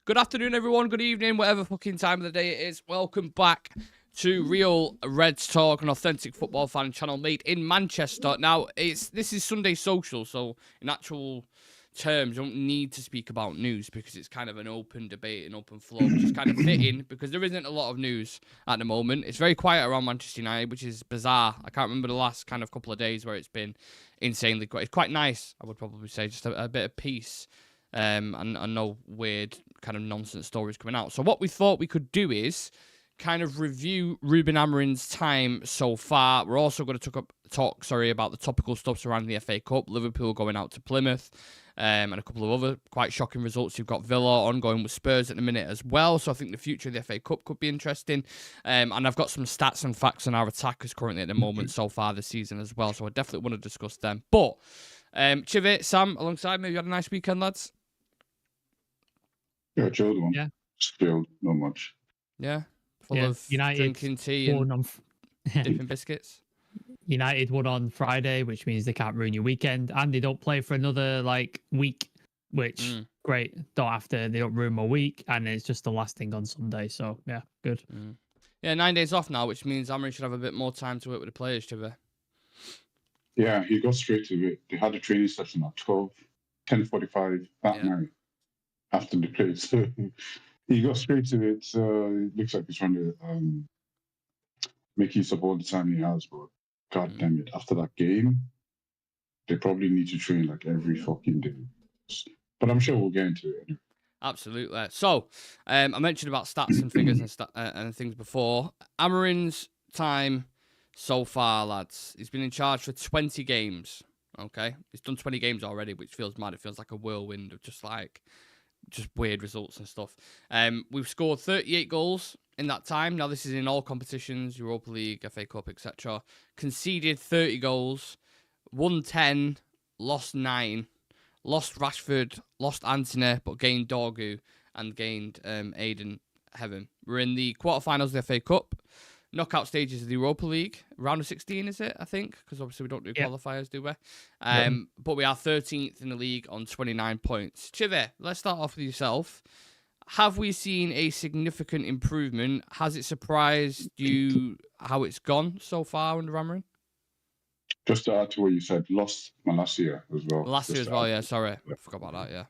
Good afternoon, everyone. Good evening, whatever fucking time of the day it is. Welcome back to Real Reds Talk, an authentic football fan channel made in Manchester. Now, this is Sunday Social, so in actual terms, you don't need to speak about news because it's kind of an open debate, an open flow, which is kind of fitting because there isn't a lot of news at the moment. It's very quiet around Manchester United, which is bizarre. I can't remember the last kind of couple of days where it's been insanely quiet. It's quite nice, I would probably say, just a bit of peace. And no weird kind of nonsense stories coming out. So what we thought we could do is kind of review Ruben Amorim's time so far. We're also going to talk about the topical stuff surrounding the FA Cup, Liverpool going out to Plymouth, and a couple of other quite shocking results. You've got Villa ongoing with Spurs at the minute as well, so I think the future of the FA Cup could be interesting. And I've got some stats and facts on our attackers currently at the moment so far this season as well, so I definitely want to discuss them. But Civir, Sam, alongside me, you had a nice weekend, lads? Yeah, chilled one. Yeah. Chilled, not much. Yeah, full of United drinking tea and on dipping biscuits. United won on Friday, which means they can't ruin your weekend, and they don't play for another week, which great. They don't ruin my week, and it's just the last thing on Sunday. So yeah, good. Yeah, 9 days off now, which means Amorim should have a bit more time to work with the players, Civir. Yeah, he got straight to it. They had a training session at 10:45 that night after the play. So he got straight to it. It looks like he's trying to make use of all the time he has, but god damn it, after that game, they probably need to train like every fucking day. But I'm sure we'll get into it anyway. Absolutely. So, I mentioned about stats and figures and things before. Amorim's time so far, lads, he's been in charge for 20 games. Okay, he's done 20 games already, which feels mad. It feels like a whirlwind of just weird results and stuff. We've scored 38 goals in that time. Now, this is in all competitions, Europa League, FA Cup, etc. Conceded 30 goals, won 10, lost 9, lost Rashford, lost Antony, but gained Dorgu and gained Ayden. We're in the quarterfinals of the FA Cup, knockout stages of the Europa League, round of 16, is it, I think? Because obviously we don't do qualifiers, do we? But we are 13th in the league on 29 points. Civir, let's start off with yourself. Have we seen a significant improvement? Has it surprised you how it's gone so far under Amorim? Just to add to what you said, lost my last year as well. Last year as well, yeah, sorry. I forgot about that, yeah.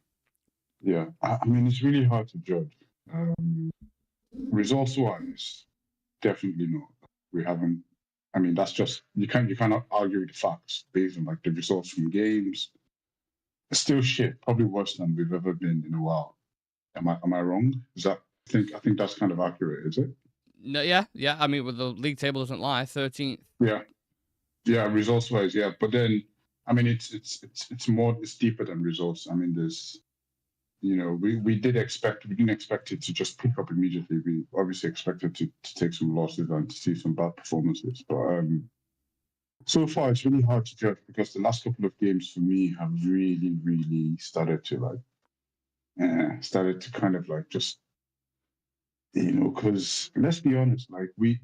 Yeah, I mean, it's really hard to judge. Results-wise, definitely not. We haven't. I mean, that's just you cannot argue with the facts based on the results from games. It's still shit, probably worse than we've ever been in a while. Am I wrong? Is that I think that's kind of accurate, is it? No, yeah. I mean, the league table doesn't lie. 13th. Yeah. Results-wise, yeah. But then, I mean, it's deeper than results. I mean, there's. We didn't expect it to just pick up immediately. We obviously expected to take some losses and to see some bad performances. But so far, it's really hard to judge because the last couple of games for me have really, really started to kind of just, because let's be honest, we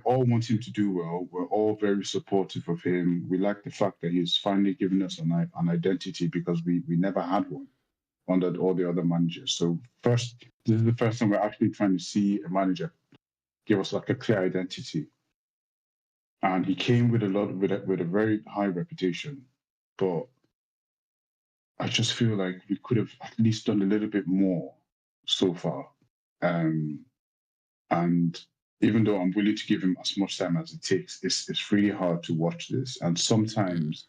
all want him to do well. We're all very supportive of him. We like the fact that he's finally given us an identity because we never had one under all the other managers. So this is the first time we're actually trying to see a manager give us a clear identity. And he came with a very high reputation, but I just feel like we could have at least done a little bit more so far. And even though I'm willing to give him as much time as it takes, it's really hard to watch this. And sometimes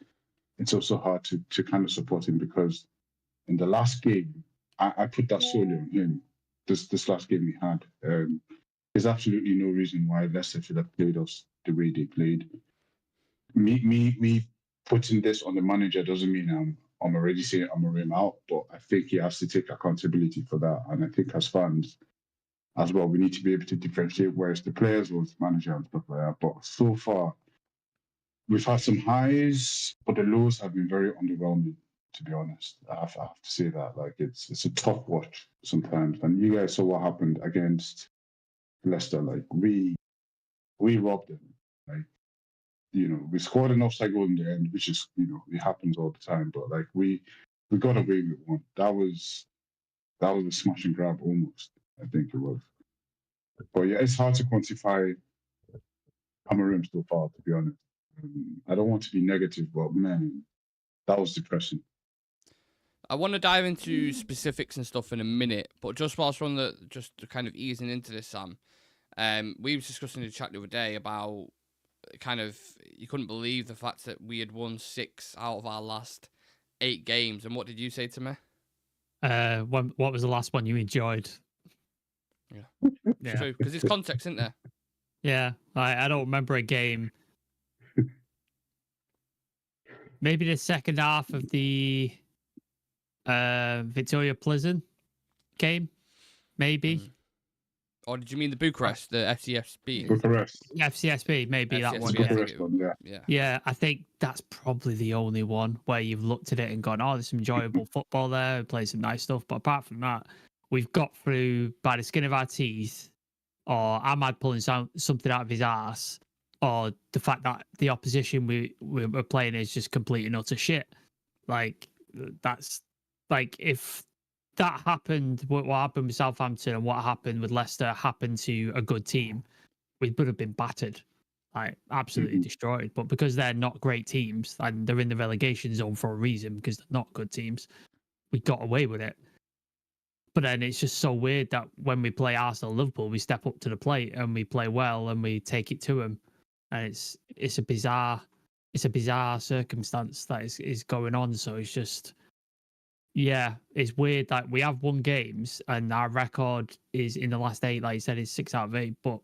it's also hard to kind of support him because in the last game, I put that solely on him. This last game we had, there's absolutely no reason why Leicester should have played us the way they played. Me putting this on the manager doesn't mean I'm already saying Amorim out, but I think he has to take accountability for that. And I think as fans as well, we need to be able to differentiate where it's the players or the manager and stuff like that. But so far, we've had some highs, but the lows have been very underwhelming. To be honest, I have to say that it's a tough watch sometimes. And you guys saw what happened against Leicester. We robbed them. We scored an offside goal in the end, which is it happens all the time. But we got away with one. That was That was a smash and grab almost, I think it was. But yeah, it's hard to quantify Amorim so far, to be honest. I don't want to be negative, but man, that was depressing. I want to dive into specifics and stuff in a minute, but just whilst we're on just kind of easing into this, Sam, we were discussing in the chat the other day about kind of, you couldn't believe the fact that we had won 6 out of our last 8 games. And what did you say to me? What was the last one you enjoyed? True, because there's context, isn't there? Yeah, I don't remember a game. Maybe the second half of the Victoria Pleasant game, maybe. Or did you mean the Bucharest, the FCSB? Bucharest. FCSB, maybe that one. Bucharest one, Yeah, I think that's probably the only one where you've looked at it and gone, oh, there's some enjoyable football there, play some nice stuff. But apart from that, we've got through by the skin of our teeth, or Ahmad pulling something out of his ass, or the fact that the opposition we're playing is just complete and utter shit. Like, that's like, if that happened, what happened with Southampton and what happened with Leicester happened to a good team, we would have been battered, like absolutely destroyed. But because they're not great teams and they're in the relegation zone for a reason, because they're not good teams, we got away with it. But then it's just so weird that when we play Arsenal, Liverpool, we step up to the plate and we play well and we take it to them. And it's a bizarre circumstance that is going on. So it's just, yeah, it's weird that we have won games and our record is in the last 8, like you said, is 6 out of 8. But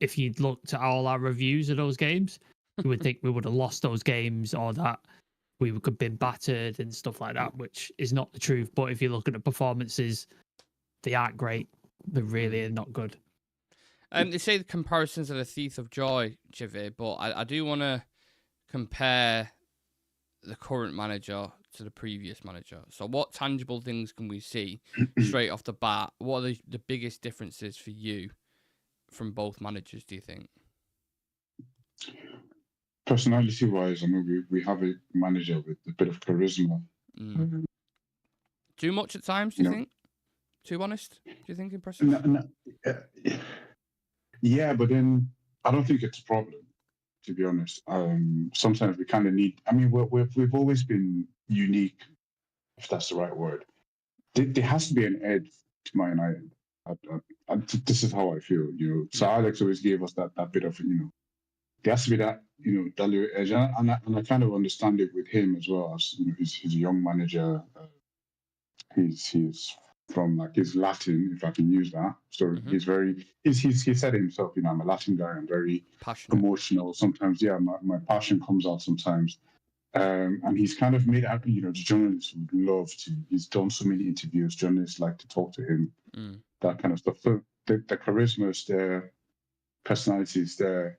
if you'd looked at all our reviews of those games, you would think we would have lost those games, or that we could have been battered and stuff like that, which is not the truth. But if you look at the performances, they aren't great. They really are not good. They say the comparisons are the thief of joy, Civir, but I do want to compare the current manager to the previous manager. So what tangible things can we see straight off the bat? What are the biggest differences for you from both managers, do you think? Personality-wise, I mean, we have a manager with a bit of charisma. Too much at times, do you think? Too honest? Do you think impressive? Yeah, but then I don't think it's a problem, to be honest. Sometimes we kind of need. I mean, we've always been unique, if that's the right word. There has to be an edge to Man United. This is how I feel, So Alex always gave us that bit of, there has to be that, that little edge, and I kind of understand it with him as well. As he's a young manager. He's from he's Latin, if I can use that. So he's very. He said himself, I'm a Latin guy. I'm very passionate, emotional. Sometimes, my passion comes out sometimes. And he's kind of made out, the journalists would love to. He's done so many interviews. Journalists like to talk to him, that kind of stuff. So the charisma is there, personality is there.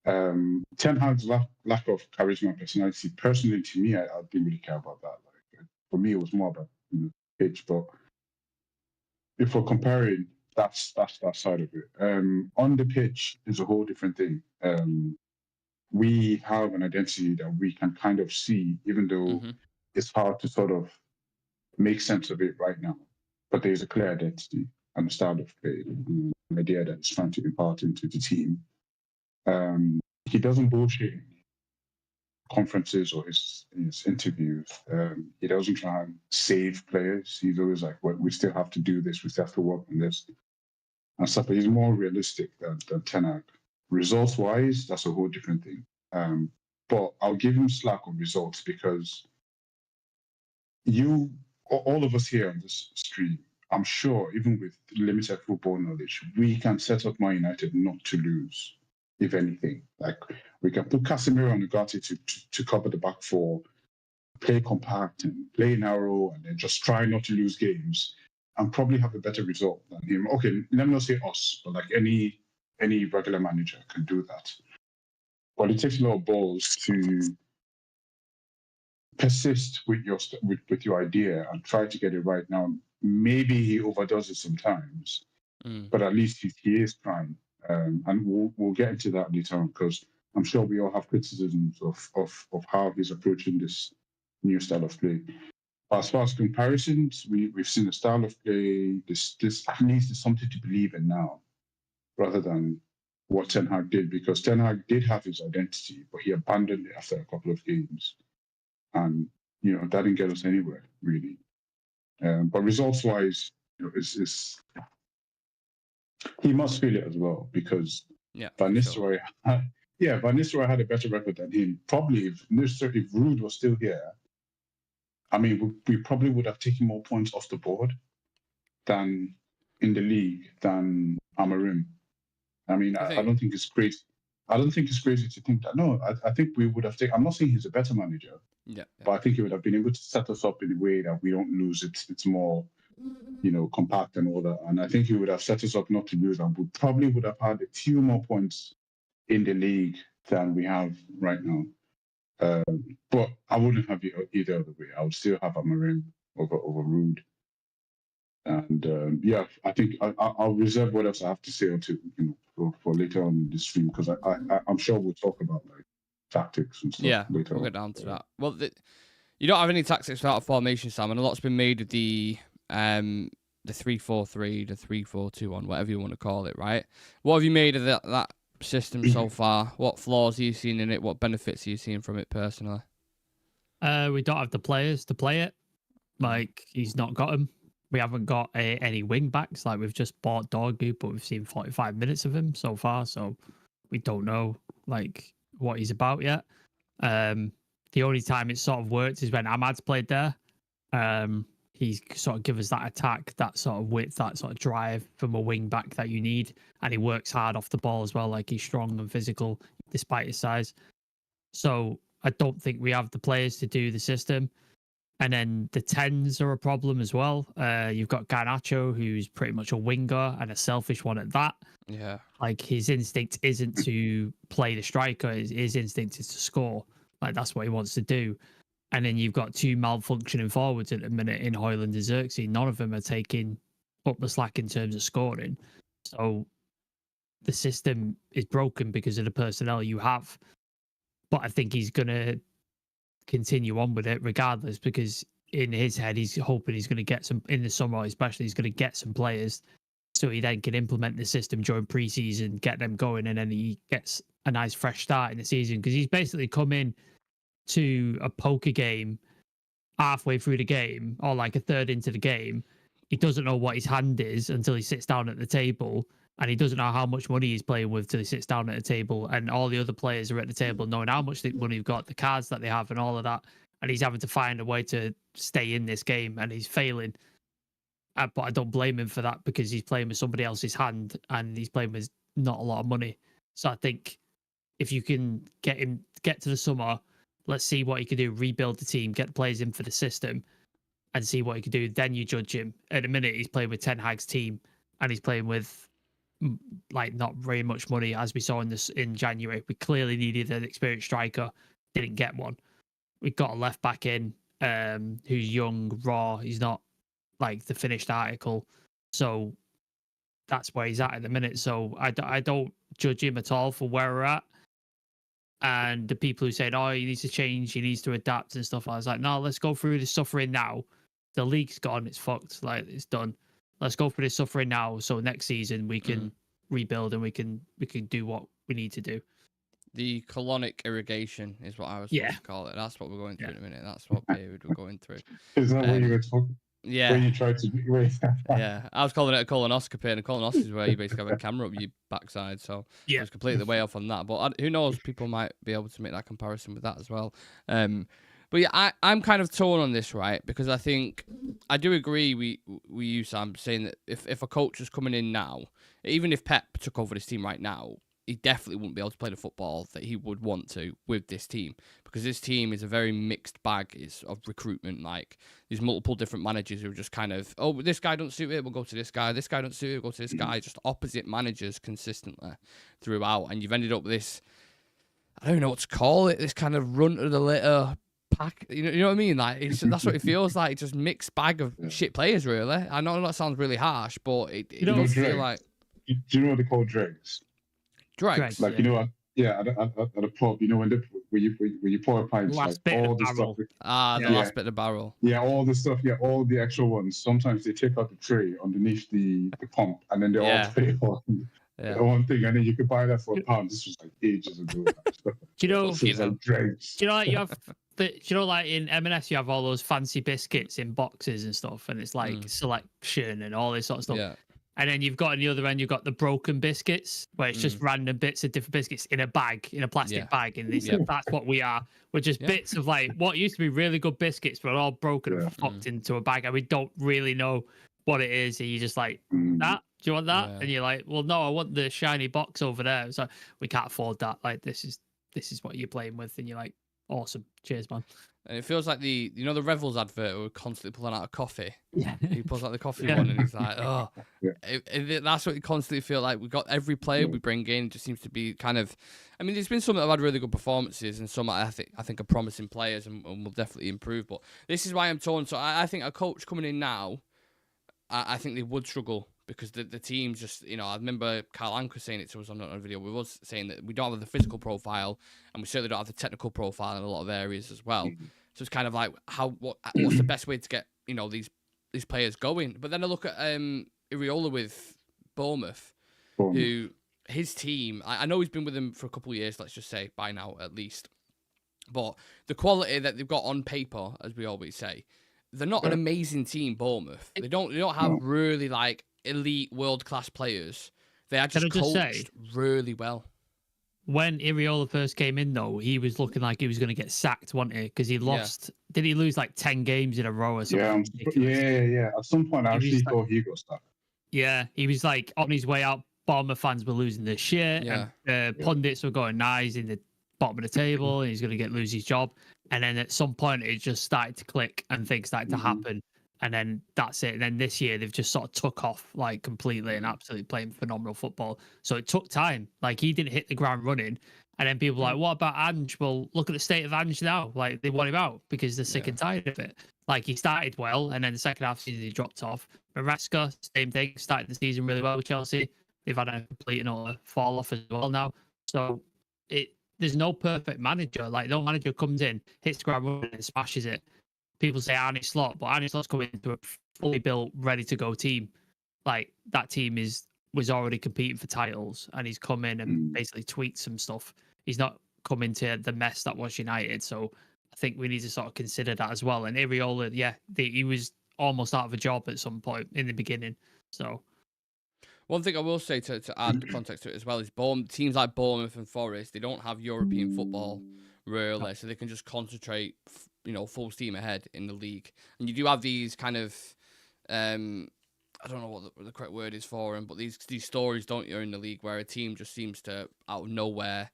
Ten Hag's lack of charisma and personality, personally, to me, I didn't really care about that. For me, it was more about pitch. But if we're comparing, that's that side of it. On the pitch is a whole different thing. We have an identity that we can kind of see, even though it's hard to sort of make sense of it right now. But there's a clear identity and a style of play, an idea that he's trying to impart into the team. He doesn't bullshit in conferences or his interviews. He doesn't try and save players. He's always like, well, we still have to do this, we still have to work on this and stuff. But he's more realistic than Ten Hag. Results-wise, that's a whole different thing. But I'll give him slack on results because all of us here on this stream, I'm sure, even with limited football knowledge, we can set up Man United not to lose, if anything. Like, we can put Casemiro and Ugarte to cover the back four, play compact and play narrow, and then just try not to lose games and probably have a better result than him. Okay, let me not say us, but like any regular manager can do that. But it takes a lot of balls to persist with your idea and try to get it right. Now, maybe he overdoes it sometimes, but at least he is trying. And we'll get into that later on, because I'm sure we all have criticisms of how he's approaching this new style of play. as far as comparisons, we've seen a style of play. This at least is something to believe in now, rather than what Ten Hag did, because Ten Hag did have his identity, but he abandoned it after a couple of games, and that didn't get us anywhere really. But results-wise, is he must feel it as well, because Van Nistelrooy, Van Nistelrooy had a better record than him. Probably if Ruud was still here, I mean, we probably would have taken more points off the board than in the league than Amorim. I mean, I don't think it's crazy. I don't think it's crazy to think that. No, I think we would have taken. I'm not saying he's a better manager, but I think he would have been able to set us up in a way that we don't lose. It's more, compact and all that. And I think he would have set us up not to lose, and we probably would have had a few more points in the league than we have right now. But I wouldn't have it either other way. I would still have Amorim over Ruud. And I think I'll reserve what else I have to say for later on in the stream, because I'm sure we'll talk about like tactics and stuff. Yeah, later we'll get down to that. Well, you don't have any tactics without a formation, Sam, and a lot's been made of the 3-4-3, the 3-4-2-1, whatever you want to call it, right? What have you made of that system so far? What flaws are you seeing in it? What benefits are you seeing from it personally? We don't have the players to play it. Like, he's not got them. We haven't got any wing backs. Like, we've just bought Dorgu, but we've seen 45 minutes of him so far, so we don't know like what he's about yet. The only time it sort of worked is when Ahmad's played there. He's sort of give us that attack, that sort of width, that sort of drive from a wing back that you need, and he works hard off the ball as well. Like, he's strong and physical despite his size. So I don't think we have the players to do the system. And then the 10s are a problem as well. You've got Garnacho, who's pretty much a winger and a selfish one at that. Yeah. Like, his instinct isn't to play the striker. His instinct is to score. Like, that's what he wants to do. And then you've got two malfunctioning forwards at the minute in Højlund and Xerxes. None of them are taking up the slack in terms of scoring. So the system is broken because of the personnel you have. But I think he's going to continue on with it regardless, because in his head he's hoping he's going to get some in the summer, especially he's going to get some players so he then can implement the system during pre-season, get them going, and then he gets a nice fresh start in the season, because he's basically come in to a poker game halfway through the game or like a third into the game. He doesn't know what his hand is until he sits down at the table, and he doesn't know how much money he's playing with till he sits down at the table, and all the other players are at the table knowing how much money they've got, the cards that they have and all of that, and he's having to find a way to stay in this game, and he's failing. But I don't blame him for that, because he's playing with somebody else's hand and he's playing with not a lot of money. So I think if you can get to the summer, let's see what he can do, rebuild the team, get the players in for the system and see what he can do, then you judge him. At the minute he's playing with Ten Hag's team and he's playing with like not very much money, as we saw in January. We clearly needed an experienced striker, didn't get one. We got a left back in who's young, raw. He's not like the finished article, so that's where he's at the minute. So I don't judge him at all for where we're at. And the people who said, oh, he needs to change, he needs to adapt and stuff, I was like, no, let's go through this suffering now. The league's gone, it's fucked, like it's done. Let's go through this suffering now, so next season we can rebuild and we can do what we need to do. The colonic irrigation is what I was supposed to call it. That's what we're going through in a minute. That's what period we're going through. Is that what you were talking? Yeah. When you tried to yeah, I was calling it a colonoscopy, and a colonoscopy is where you basically have a camera up your backside. So I was completely way off on that. But who knows? People might be able to make that comparison with that as well. But yeah, I'm kind of torn on this, right? Because I think I do agree with you, Sam, saying that if a coach was coming in now, even if Pep took over this team right now, he definitely wouldn't be able to play the football that he would want to with this team, because this team is a very mixed bag of recruitment. Like, there's multiple different managers who are just kind of, oh, this guy don't suit it, we'll go to this guy. This guy don't suit it, we'll go to this guy. Just opposite managers consistently throughout. And you've ended up with this, I don't know what to call it, this kind of run to the litter pack. You know what I mean? Like, that's what it feels like. It's just mixed bag of shit players, really. I know that sounds really harsh, but it does feel like... Do you know what they call dregs? Dregs. Like, you know what? Yeah, at a pub, you know, when you pour a pint, like Last bit of all the stuff. barrel. The Yeah. last bit of the barrel. Yeah, all the stuff. Yeah, all the extra ones. Sometimes they take out the tray underneath the pump, and then they all put it on one thing, and then you could buy that for £1. This was like ages ago. Do you know? So it's like dregs. Do you know, like you have? Do you know, like in M&S, you have all those fancy biscuits in boxes and stuff, and it's like selection and all this sort of stuff. Yeah. And then you've got on the other end, you've got the broken biscuits, where it's just random bits of different biscuits in a bag, in a plastic bag. And that's what we are. We're just bits of like what used to be really good biscuits, but all broken and fucked into a bag. And we don't really know what it is. And you're just like, that? Do you want that? And you're like, well, no, I want the shiny box over there. So we can't afford that. Like, this is what you're playing with. And you're like, awesome. Cheers, man. And it feels like the Revels advert we're constantly pulling out a coffee. Yeah. He pulls out the coffee one and he's like, oh. That's what you constantly feel like. We've got every player we bring in just seems to be kind of, I mean, there's been some that have had really good performances and some I think are promising players and will definitely improve. But this is why I'm torn. So I think a coach coming in now, I think they would struggle because the team just, I remember Carl Anker saying it to us on a video with us, saying that we don't have the physical profile and we certainly don't have the technical profile in a lot of areas as well. So it's kind of like, what's the best way to get, these players going? But then I look at Iriola with Bournemouth, who his team, I know he's been with them for a couple of years, let's just say, by now at least. But the quality that they've got on paper, as we always say, they're not an amazing team, Bournemouth. They don't have really like elite world-class players. They are just coached really well. When Iriola first came in, though, he was looking like he was going to get sacked, wasn't he? Because he lost. Did he lose like 10 games in a row or something? Yeah. At some point, I actually thought he got stuck. Yeah, he was like on his way out. Bournemouth fans were losing their shit. Yeah. And pundits were going, nah, he's in the bottom of the table and he's going to lose his job. And then at some point, it just started to click and things started to happen. And then that's it. And then this year, they've just sort of took off like completely and absolutely playing phenomenal football. So it took time. Like he didn't hit the ground running. And then people were like, what about Ange? Well, look at the state of Ange now. Like they want him out because they're sick and tired of it. Like he started well. And then the second half of the season, he dropped off. Maresca, same thing. Started the season really well with Chelsea. They've had a complete and utter fall off as well now. So there's no perfect manager. Like no manager comes in, hits the ground running and smashes it. People say Arne Slot, but Arne Slot's coming into a fully built, ready to go team. Like that team was already competing for titles, and he's come in and basically tweaked some stuff. He's not come into the mess that was United, so I think we need to sort of consider that as well. And Iriola, he was almost out of a job at some point in the beginning. So one thing I will say to add context to it as well is teams like Bournemouth and Forest, they don't have European football really, so they can just concentrate full steam ahead in the league. And you do have these kind of, I don't know what the correct word is for them, but these stories, don't you, in the league where a team just seems to, out of nowhere,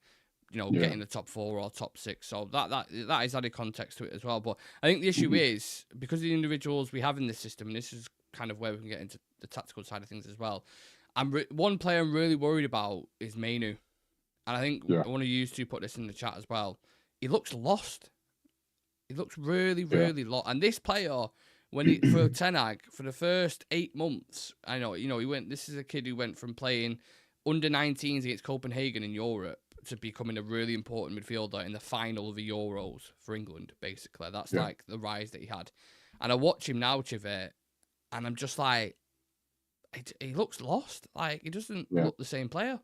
get in the top 4 or top 6. So that is added context to it as well. But I think the issue is, because of the individuals we have in this system, and this is kind of where we can get into the tactical side of things as well, one player I'm really worried about is Mainu. And I think one of you two put this in the chat as well. He looks lost. He looks really, really lost. And this player, for Ten Hag, for the first 8 months, I know, he went. This is a kid who went from playing under 19s against Copenhagen in Europe to becoming a really important midfielder in the final of the Euros for England, basically. That's like the rise that he had. And I watch him now, Civir, and I'm just like, he looks lost. Like, he doesn't look the same player.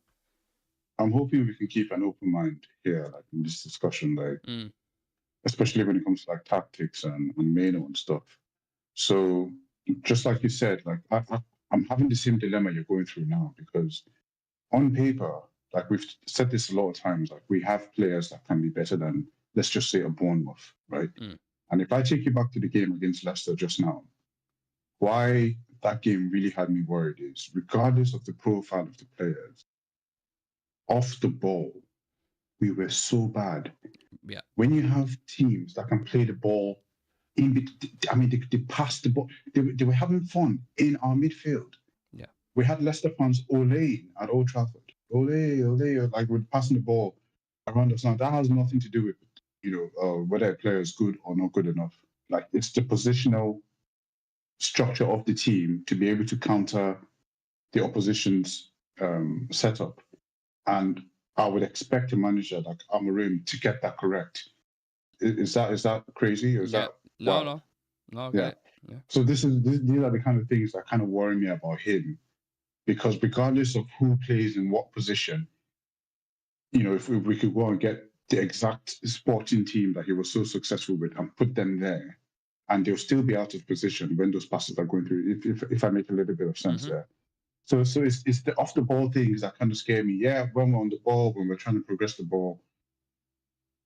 I'm hoping we can keep an open mind here, like in this discussion, like. Especially when it comes to like tactics and Mano and stuff. So just like you said, like I'm having the same dilemma you're going through now, because on paper, like we've said this a lot of times, like we have players that can be better than, let's just say, a Bournemouth, right? And if I take you back to the game against Leicester just now, why that game really had me worried is, regardless of the profile of the players, off the ball, we were so bad. Yeah. When you have teams that can play the ball, they passed the ball. They were having fun in our midfield. Yeah. We had Leicester fans ole at Old Trafford. Ole, like we're passing the ball around us. Now that has nothing to do with whether a player is good or not good enough. Like it's the positional structure of the team to be able to counter the opposition's setup. And I would expect a manager like Amorim to get that correct. Is that crazy? Or is Yeah. that No, wow? no, I get Yeah. it. Yeah. So these are the kind of things that kind of worry me about him, because regardless of who plays in what position, if we could go and get the exact sporting team that he was so successful with and put them there, and they'll still be out of position when those passes are going through. If I make a little bit of sense there. So it's the off the ball things that kind of scare me. Yeah, when we're on the ball, when we're trying to progress the ball,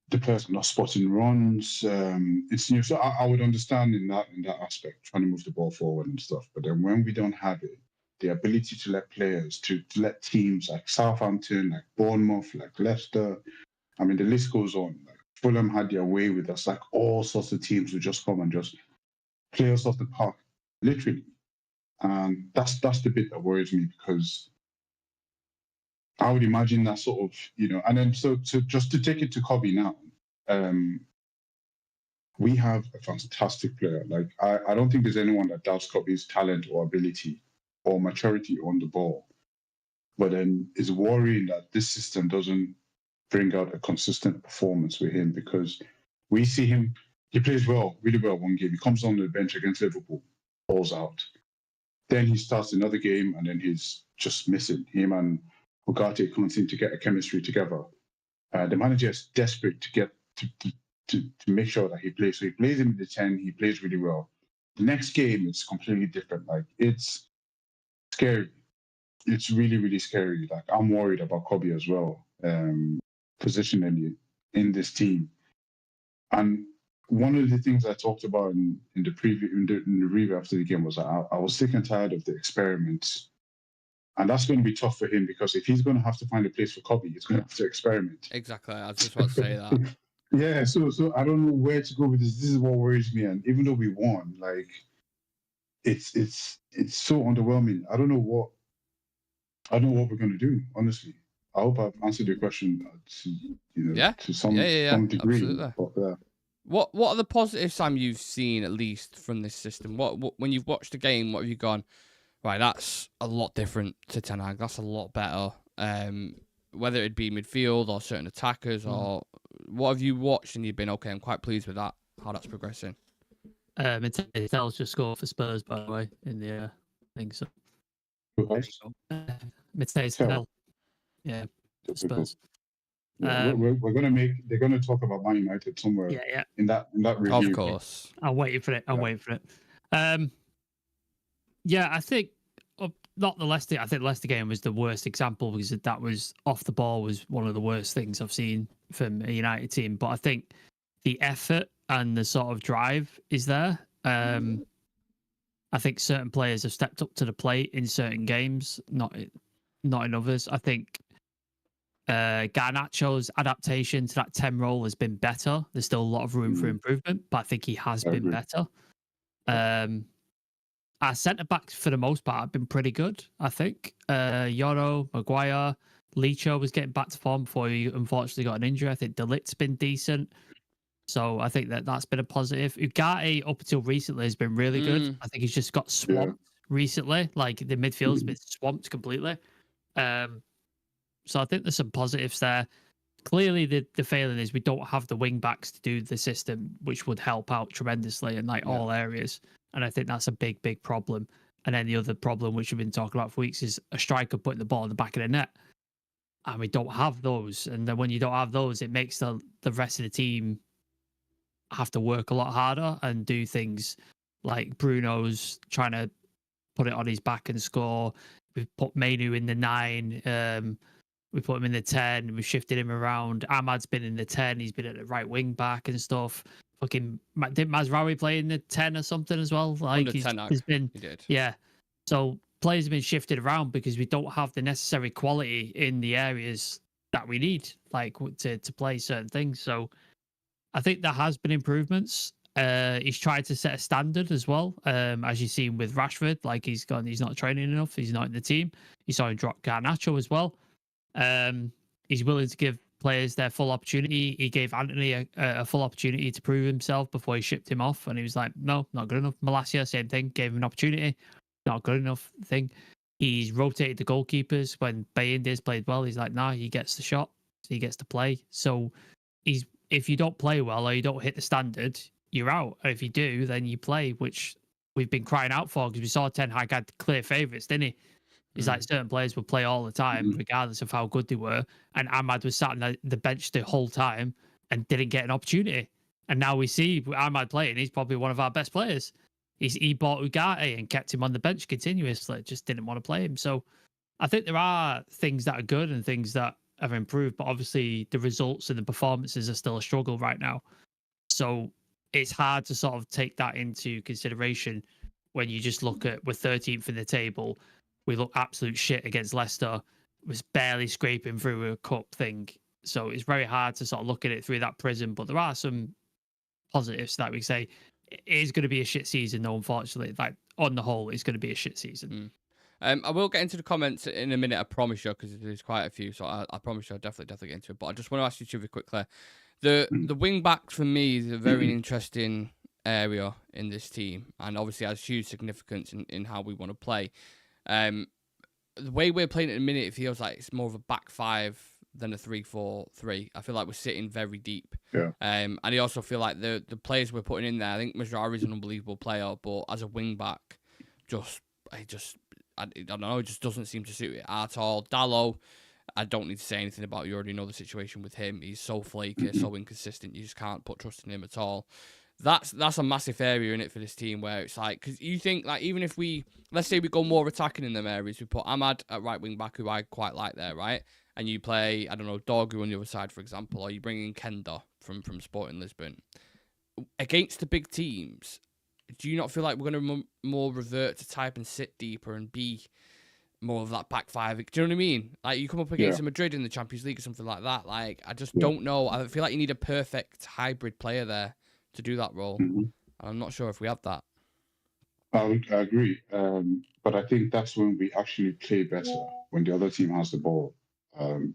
the players are not spotting runs. So I would understand in that aspect, trying to move the ball forward and stuff. But then when we don't have it, the ability to let players, to let teams like Southampton, like Bournemouth, like Leicester, I mean the list goes on. Like Fulham had their way with us. Like all sorts of teams would just come and just play us off the park, literally. And that's the bit that worries me, because I would imagine that sort of, and then so just to take it to Kobe now, we have a fantastic player. Like I don't think there's anyone that doubts Kobe's talent or ability or maturity on the ball. But then it's worrying that this system doesn't bring out a consistent performance with him, because we see him, he plays well, really well one game. He comes on the bench against Liverpool, falls out. Then he starts another game and then he's just missing. Him and Ugarte can't seem to get a chemistry together. The manager is desperate to get to make sure that he plays. So he plays him in the 10, he plays really well. The next game is completely different. Like it's scary. It's really, really scary. Like I'm worried about Kobe as well, positionally in this team. And one of the things I talked about in the preview, in the review after the game was that I was sick and tired of the experiments. And that's going to be tough for him, because if he's going to have to find a place for Kobe, he's going to have to experiment. Exactly. I was just about to say that. Yeah, so I don't know where to go with this. This is what worries me. And even though we won, like it's so underwhelming. I don't know what we're going to do, honestly. I hope I've answered your question to some degree. Absolutely. But, What are the positives, Sam, you've seen at least from this system? What when you've watched the game, what have you gone, right, that's a lot different to Ten Hag, that's a lot better. Whether it be midfield or certain attackers, or what have you watched and you've been, okay, I'm quite pleased with that, how that's progressing? Mittel's just scored for Spurs, by the way, in the thing. So Mittel, yeah, Spurs. Yeah, we're gonna they're gonna talk about Man United somewhere. Yeah. In that review. Of course. I'm waiting for it. Yeah, I think not the Leicester. I think the Leicester game was the worst example, because that was off the ball was one of the worst things I've seen from a United team. But I think the effort and the sort of drive is there. I think certain players have stepped up to the plate in certain games, not in others. I think Garnacho's adaptation to that 10 role has been better. There's still a lot of room for improvement, but I think he has been better. Our centre backs, for the most part, have been pretty good, I think. Yoro, Maguire, Licho was getting back to form before he unfortunately got an injury. I think De Ligt's been decent. So I think that's been a positive. Ugarte, up until recently, has been really good. I think he's just got swamped recently. Like the midfield's been swamped completely. So I think there's some positives there. Clearly, the failing is we don't have the wing backs to do the system, which would help out tremendously in all areas. And I think that's a big, big problem. And then the other problem, which we've been talking about for weeks, is a striker putting the ball in the back of the net. And we don't have those. And then when you don't have those, it makes the rest of the team have to work a lot harder and do things like Bruno's trying to put it on his back and score. We've put Mainu in the 9. We put him in the 10. We've shifted him around. Ahmad's been in the 10. He's been at the right wing back and stuff. Didn't Mazraoui play in the 10 or something as well? Like he's been, he did. Yeah. So players have been shifted around because we don't have the necessary quality in the areas that we need, like to play certain things. So I think there has been improvements. He's tried to set a standard as well, as you've seen with Rashford. Like he's not training enough. He's not in the team. You saw him drop Garnacho as well. He's willing to give players their full opportunity. He gave Antony a full opportunity to prove himself before he shipped him off, and he was like, no, not good enough. Malacia, same thing, gave him an opportunity, not good enough thing. He's rotated the goalkeepers. When Bayindiz played well, he's like, nah, he gets the shot. he gets to play. So if you don't play well or you don't hit the standard, you're out. Or if you do, then you play, which we've been crying out for because we saw Ten Hag had clear favourites, didn't he? It's like certain players would play all the time, regardless of how good they were. And Ahmad was sat on the bench the whole time and didn't get an opportunity. And now we see Ahmad playing. He's probably one of our best players. He bought Ugarte and kept him on the bench continuously. Just didn't want to play him. So I think there are things that are good and things that have improved, but obviously the results and the performances are still a struggle right now. So it's hard to sort of take that into consideration when you just look at we're 13th in the table. We look absolute shit against Leicester. Was barely scraping through a cup thing. So it's very hard to sort of look at it through that prism. But there are some positives that we say it is going to be a shit season, though, unfortunately. Like, on the whole, it's going to be a shit season. I will get into the comments in a minute, I promise you, because there's quite a few. So I promise you I'll definitely get into it. But I just want to ask you two very quickly. The wing back for me is a very interesting area in this team, and obviously has huge significance in how we want to play. The way we're playing at the minute, it feels like it's more of a back five than a 3-4-3. I feel like we're sitting very deep. Yeah. And I also feel like the players we're putting in there, I think Majari is an unbelievable player, but as a wing back, I don't know, it just doesn't seem to suit it at all. Dalot, I don't need to say anything about. You already know the situation with him. He's so flaky, so inconsistent. You just can't put trust in him at all. That's a massive area in it for this team where it's like, because you think, like, even if let's say we go more attacking in them areas, we put Ahmad at right wing back, who I quite like there, right? And you play, I don't know, Dorgu on the other side, for example, or you bring in Kenda from Sporting Lisbon. Against the big teams, do you not feel like we're going to more revert to type and sit deeper and be more of that back five? Do you know what I mean? Like, you come up against Madrid in the Champions League or something like that. Like, I just don't know. I feel like you need a perfect hybrid player there to do that role. I'm not sure if we have that. I agree. But I think that's when we actually play better, when the other team has the ball.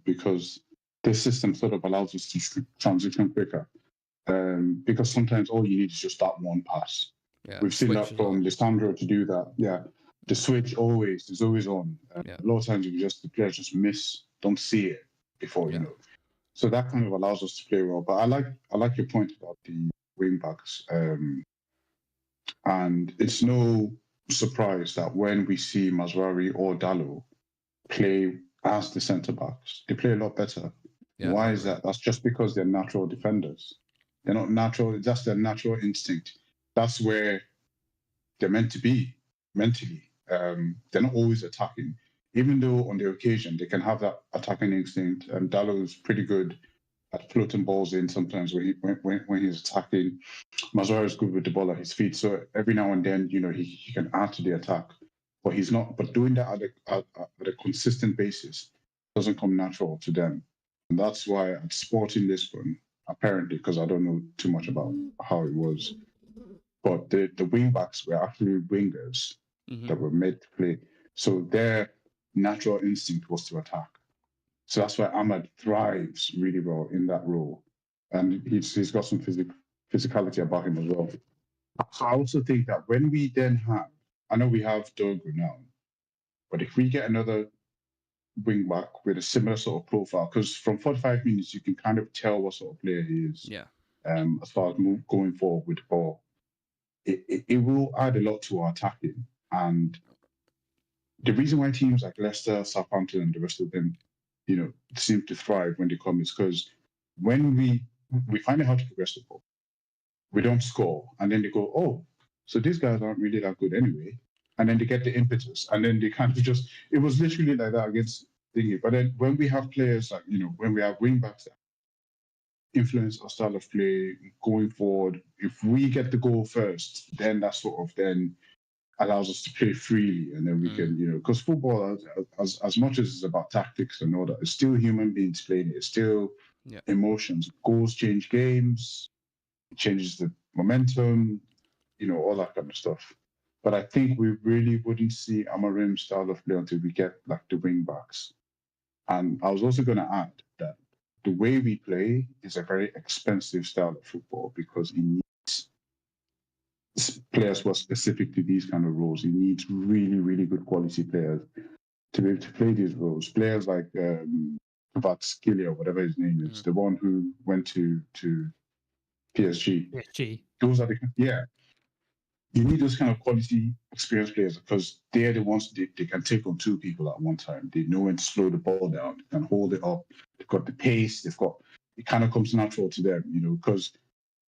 Because this system sort of allows us to transition quicker. Because sometimes all you need is just that one pass. Yeah, we've seen that from Lisandro to do that. Yeah, the switch is always on. A lot of times the players just miss, don't see it before, you know. So that kind of allows us to play well. But I like your point about the wing backs. And it's no surprise that when we see Mazraoui or Dalot play as the centre backs, they play a lot better. Yeah, why is that? That's just because they're natural defenders. They're not natural. That's their natural instinct. That's where they're meant to be mentally. They're not always attacking, even though on the occasion they can have that attacking instinct. And Dalot is pretty good at floating balls in sometimes when he's attacking. Mazraoui is good with the ball at his feet, so every now and then, you know, he can add to the attack. But he's not. But doing that at a consistent basis doesn't come natural to them, and that's why at Sporting Lisbon, apparently, because I don't know too much about how it was, but the wing backs were actually wingers that were made to play. So their natural instinct was to attack. So that's why Ahmad thrives really well in that role, and he's got some physicality about him as well. So I also think that when we then have, I know we have Dorgu now, but if we get another wing back with a similar sort of profile, because from 45 minutes you can kind of tell what sort of player he is. Yeah. As far as going forward with the ball, it will add a lot to our attacking. And the reason why teams like Leicester, Southampton, and the rest of them, you know, seem to thrive when they come is because when we find out how to progress the ball, we don't score, and then they go, oh, so these guys aren't really that good anyway. And then they get the impetus, and then they kind of just, it was literally like that against Thingy. But then when we have players like, you know, when we have wing backs that influence our style of play going forward, if we get the goal first, then that sort of then allows us to play freely, and then we can, you know, because football, as much as it's about tactics and all that, it's still human beings playing it. It's still emotions. Goals change games, it changes the momentum, you know, all that kind of stuff. But I think we really wouldn't see Amorim's style of play until we get like the wing backs. And I was also going to add that the way we play is a very expensive style of football because it needs players who are specific to these kind of roles. It needs really, really good quality players to be able to play these roles. Players like Kvaratskhelia, whatever his name is, the one who went to PSG. PSG. Those are you need those kind of quality, experienced players because they're the ones they can take on two people at one time. They know when to slow the ball down, they can hold it up. They've got the pace. It kind of comes natural to them, because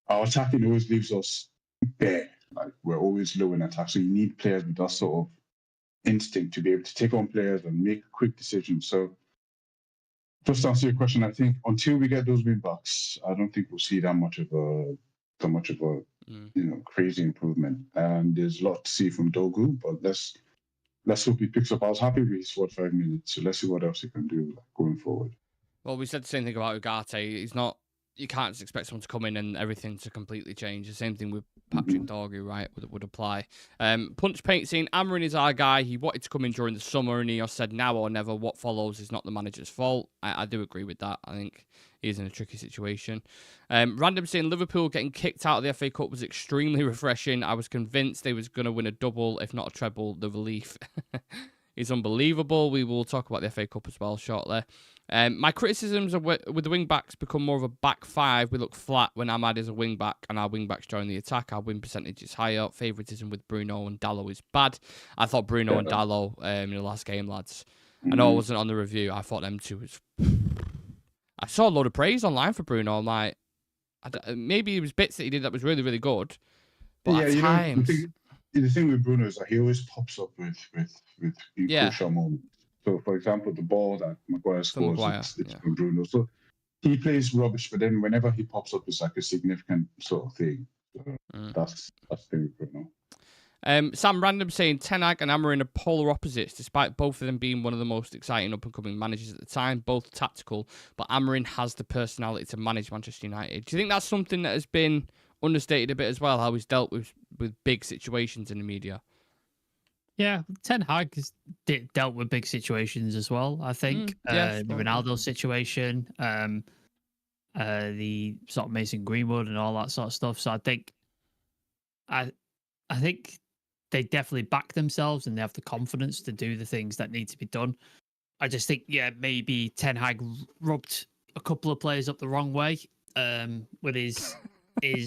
our attacking always leaves us bare. Like we're always low in attack. So you need players with that sort of instinct to be able to take on players and make quick decisions. So just to answer your question, I think until we get those wing backs, I don't think we'll see that much of a crazy improvement. And there's a lot to see from Dorgu, but let's hope he picks up. I was happy with his 45 minutes, so let's see what else he can do going forward. Well, we said the same thing about Ugarte. You can't just expect someone to come in and everything to completely change. The same thing with Patrick Dorgu, right, would apply. Punch Paint saying, Amorim is our guy. He wanted to come in during the summer, and he said now or never. What follows is not the manager's fault. I do agree with that. I think he's in a tricky situation. Random saying, Liverpool getting kicked out of the FA Cup was extremely refreshing. I was convinced they was going to win a double, if not a treble. The relief is unbelievable. We will talk about the FA Cup as well shortly. My criticisms of with the wing backs become more of a back five. We look flat when Ahmad is a wing back and our wing backs join the attack. Our win percentage is higher. Favouritism with Bruno and Dalot is bad. I thought Bruno and Dalot in the last game, lads. I know I wasn't on the review. I thought them two was. I saw a load of praise online for Bruno. I'm like, maybe it was bits that he did that was really, really good. But at times, the thing with Bruno is that he always pops up with crucial moments. So, for example, the ball that Maguire scores, it's from Bruno. So he plays rubbish, but then whenever he pops up, it's like a significant sort of thing. So that's the thing with Bruno. Sam Random saying Ten Hag and Amorim are polar opposites, despite both of them being one of the most exciting up-and-coming managers at the time, both tactical, but Amorim has the personality to manage Manchester United. Do you think that's something that has been understated a bit as well, how he's dealt with big situations in the media? Yeah, Ten Hag has dealt with big situations as well, I think. The Ronaldo situation, the sort of Mason Greenwood and all that sort of stuff. So I think they definitely back themselves and they have the confidence to do the things that need to be done. I just think, maybe Ten Hag rubbed a couple of players up the wrong way with his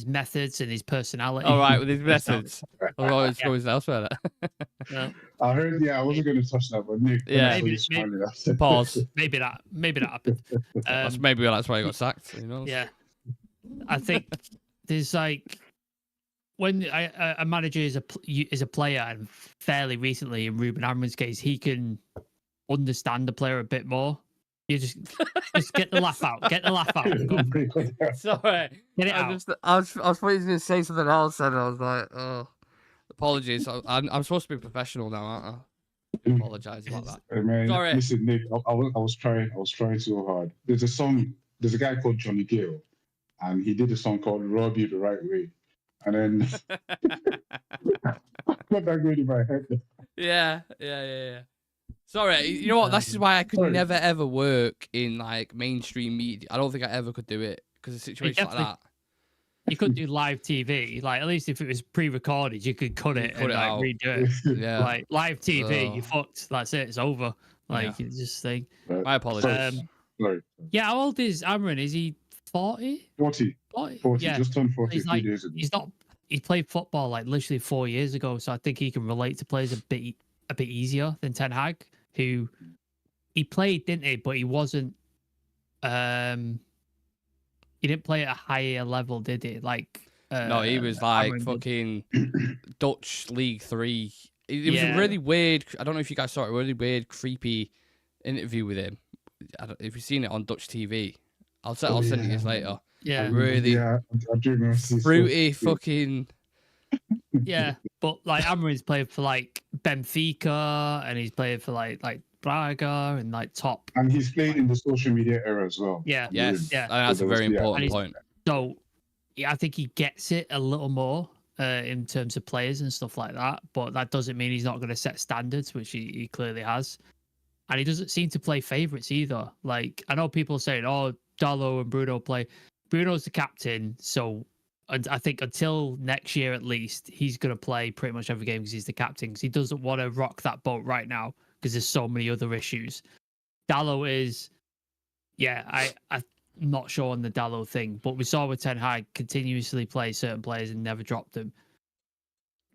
methods and his personality. All right, with his methods. Otherwise, it goes elsewhere. No. I heard. Yeah, I wasn't going to touch that, but Nick. Maybe pause. Maybe that happened. Maybe that's why he got sacked. Yeah, I think there's like when a manager is a player, and fairly recently in Ruben Amorims' case, he can understand the player a bit more. You just get the laugh out. Get the laugh out. Sorry. Get it out. I was waiting to say something else, and I was like, oh, apologies. I'm supposed to be professional now, aren't I? Apologize about that. Hey, man, sorry. Listen, Nick, I was trying so hard. There's a guy called Johnny Gill, and he did a song called Rub You the Right Way. And then I got that going in my head. Yeah. Sorry, you know what? This is why I could never ever work in like mainstream media. I don't think I ever could do it because of situations like that. You couldn't do live TV. Like at least if it was pre-recorded, you could cut it and like redo it. Yeah. Like live TV, you fucked. That's it. It's over. Like you just think. My apologies. Sorry. Yeah, how old is Amorim? Is he 40? 40. 40. Yeah. Just turned 40 a few days ago. He's not. He played football like literally 4 years ago, so I think he can relate to players a bit easier than Ten Hag, who he played, didn't he? But he wasn't. He didn't play at a higher level, did he? Like no, he was like fucking Dutch League 3. It was a really weird. I don't know if you guys saw it. A really weird, creepy interview with him. If you've seen it on Dutch TV, I'll send it to you later. Yeah, really. I do know. Fruity fucking. Yeah, but like Amorim's played for like Benfica, and he's played for like Braga and like top. And he's played in the social media era as well. Yeah. Yes. Yeah. And that's a very important point. So I think he gets it a little more in terms of players and stuff like that. But that doesn't mean he's not going to set standards, which he clearly has. And he doesn't seem to play favourites either. Like, I know people saying, oh, Dalot and Bruno play. Bruno's the captain. So I think until next year at least, he's going to play pretty much every game because he's the captain. Because he doesn't want to rock that boat right now because there's so many other issues. Dalot I'm not sure on the Dalot thing, but we saw with Ten Hag continuously play certain players and never drop them.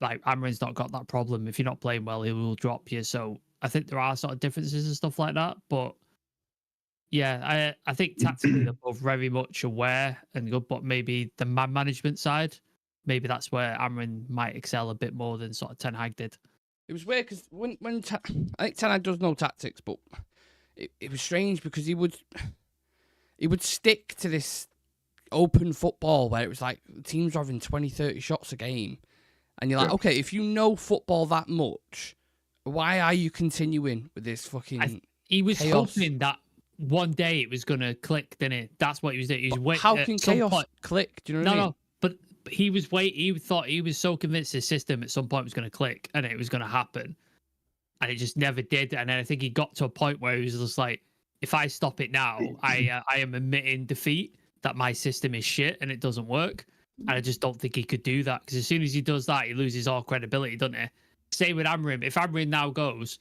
Like Amorim's not got that problem. If you're not playing well, he will drop you. So I think there are sort of differences and stuff like that. But yeah, I think tactically they're both very much aware and good, but maybe the man management side, maybe that's where Amorim might excel a bit more than sort of Ten Hag did. It was weird because when I think Ten Hag does know tactics, but it was strange because he would stick to this open football where it was like teams are having 20, 30 shots a game. And you're like, okay, if you know football that much, why are you continuing with this fucking he was chaos? hoping that one day it was going to click, didn't it? That's what he was doing. He was waiting. How can chaos click? Do you know what I mean? No, but he was waiting. He thought he was so convinced his system at some point was going to click and it was going to happen. And it just never did. And then I think he got to a point where he was just like, if I stop it now, I am admitting defeat, that my system is shit and it doesn't work. And I just don't think he could do that because as soon as he does that, he loses all credibility, doesn't he? Same with Amorim. If Amorim now goes,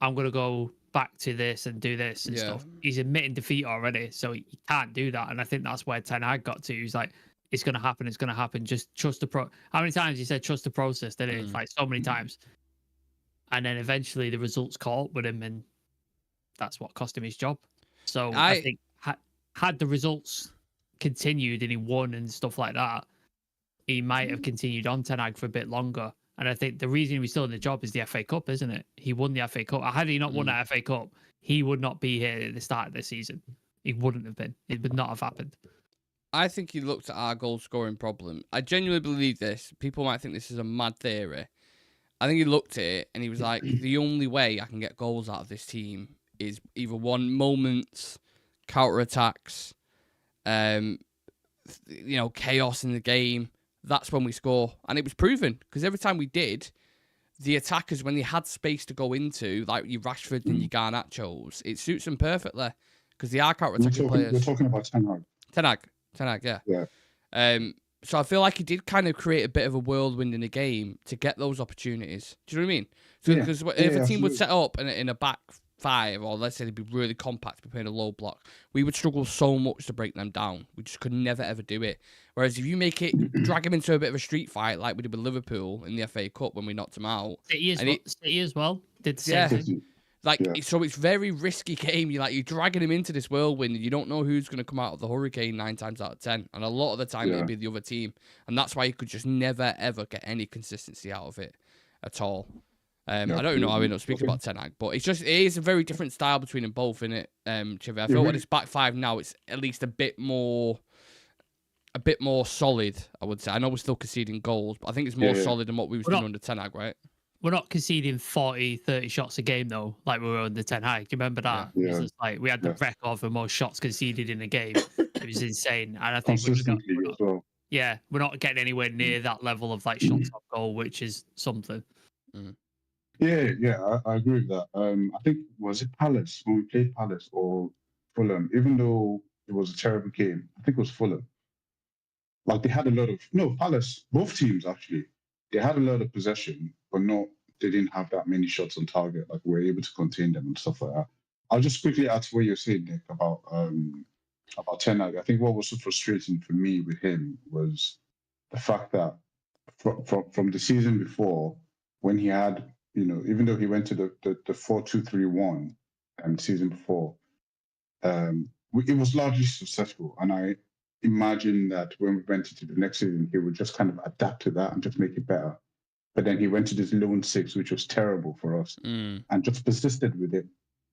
I'm going to go back to this and do this and stuff, he's admitting defeat already, so he can't do that. And I think that's where Ten Hag got to. He's like, it's going to happen. It's going to happen. Just trust the pro. How many times he said trust the process? Did it? Like so many times. And then eventually the results caught up with him, and that's what cost him his job. So I think had the results continued and he won and stuff like that, he might have continued on Ten Hag for a bit longer. And I think the reason he was still in the job is the FA Cup, isn't it? He won the FA Cup. Had he not won that FA Cup, he would not be here at the start of the season. He wouldn't have been. It would not have happened. I think he looked at our goal scoring problem. I genuinely believe this. People might think this is a mad theory. I think he looked at it and he was like, the only way I can get goals out of this team is either one, moments, counter-attacks, chaos in the game. That's when we score. And it was proven because every time we did, the attackers, when they had space to go into, like your Rashford and your Garnachos, it suits them perfectly because they are counter-attacking players. We're talking about Ten Hag. Ten Hag, yeah. So I feel like he did kind of create a bit of a whirlwind in the game to get those opportunities. Do you know what I mean? So because if a team would set up in a back five, or let's say they'd be really compact, be playing a low block, we would struggle so much to break them down. We just could never ever do it. Whereas if you make it, drag him into a bit of a street fight like we did with Liverpool in the FA Cup when we knocked him out. City as well did the same thing. So it's very risky game. You're dragging him into this whirlwind. You don't know who's going to come out of the hurricane 9 times out of 10, and a lot of the time it'd be the other team, and that's why you could just never ever get any consistency out of it at all. I don't know how we don't speak about Ten Hag, but it is a very different style between them both, innit? Civir. I feel like this back five now, it's at least a bit more solid, I would say. I know we're still conceding goals, but I think it's more solid than what we were doing under Ten Hag, right? We're not conceding 40, 30 shots a game, though, like we were under Ten Hag. Do you remember that? Yeah. It was just like we had the record for most shots conceded in a game. It was insane. And I think we're not getting anywhere near that level of like shots on goal, which is something. Yeah, I agree with that. I think, was it Palace, when we played Palace or Fulham, even though it was a terrible game, I think it was Fulham. Like they had a lot of, Palace, both teams actually, they had a lot of possession, but they didn't have that many shots on target. Like we were able to contain them and stuff like that. I'll just quickly add to what you're saying, Nick, about Ten Hag. I think what was so frustrating for me with him was the fact that from the season before, when he had, even though he went to the 4-2-3-1 season before, it was largely successful. And I imagine that when we went into the next season, he would just kind of adapt to that and just make it better. But then he went to this lone six, which was terrible for us, and just persisted with it.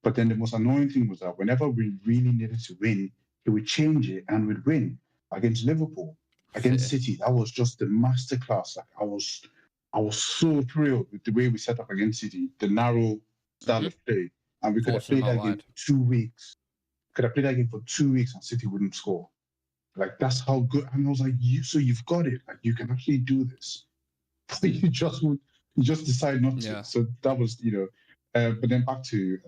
But then the most annoying thing was that whenever we really needed to win, he would change it and we'd win. Against Liverpool, against City, that was just the masterclass. Like I was so thrilled with the way we set up against City, the narrow style of play. And we could have played that game for 2 weeks. Could have played that game for 2 weeks and City wouldn't score. Like, that's how good. And I was like, you've got it. Like, you can actually do this. But you just decide not to. So that was, but then back to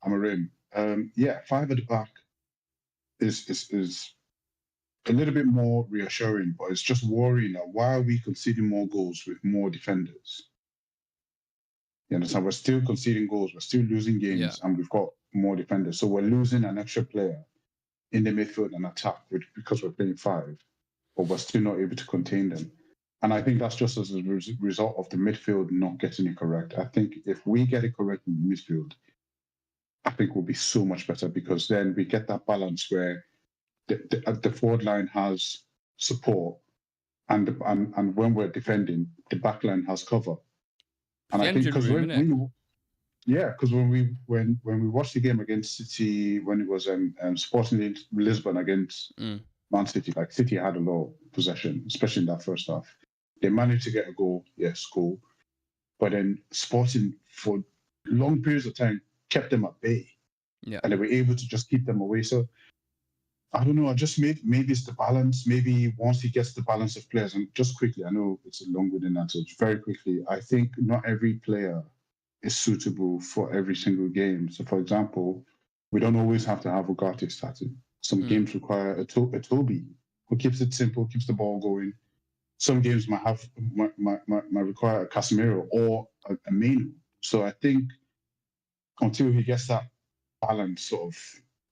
Amorim. 5 at the back is a little bit more reassuring, but it's just worrying that why are we conceding more goals with more defenders? You understand? We're still conceding goals, we're still losing games, and we've got more defenders. So we're losing an extra player in the midfield and attack because we're playing 5, but we're still not able to contain them. And I think that's just as a result of the midfield not getting it correct. I think if we get it correct in the midfield, I think we'll be so much better, because then we get that balance where the forward line has support, and when we're defending, the back line has cover. And I think because when we watched the game against City, when it was Sporting Lisbon against Man City, like City had a lot of possession, especially in that first half. They managed to get a goal, yes, cool. But then Sporting, for long periods of time, kept them at bay. Yeah. And they were able to just keep them away. So I don't know, maybe it's the balance. Maybe once he gets the balance of players, and just quickly, I know it's a long-winded answer, very quickly, I think not every player is suitable for every single game. So, for example, we don't always have to have Ugarte starting. Some games require a Toby who keeps it simple, keeps the ball going. Some games might require a Casemiro or a Menu. So I think until he gets that balance sort of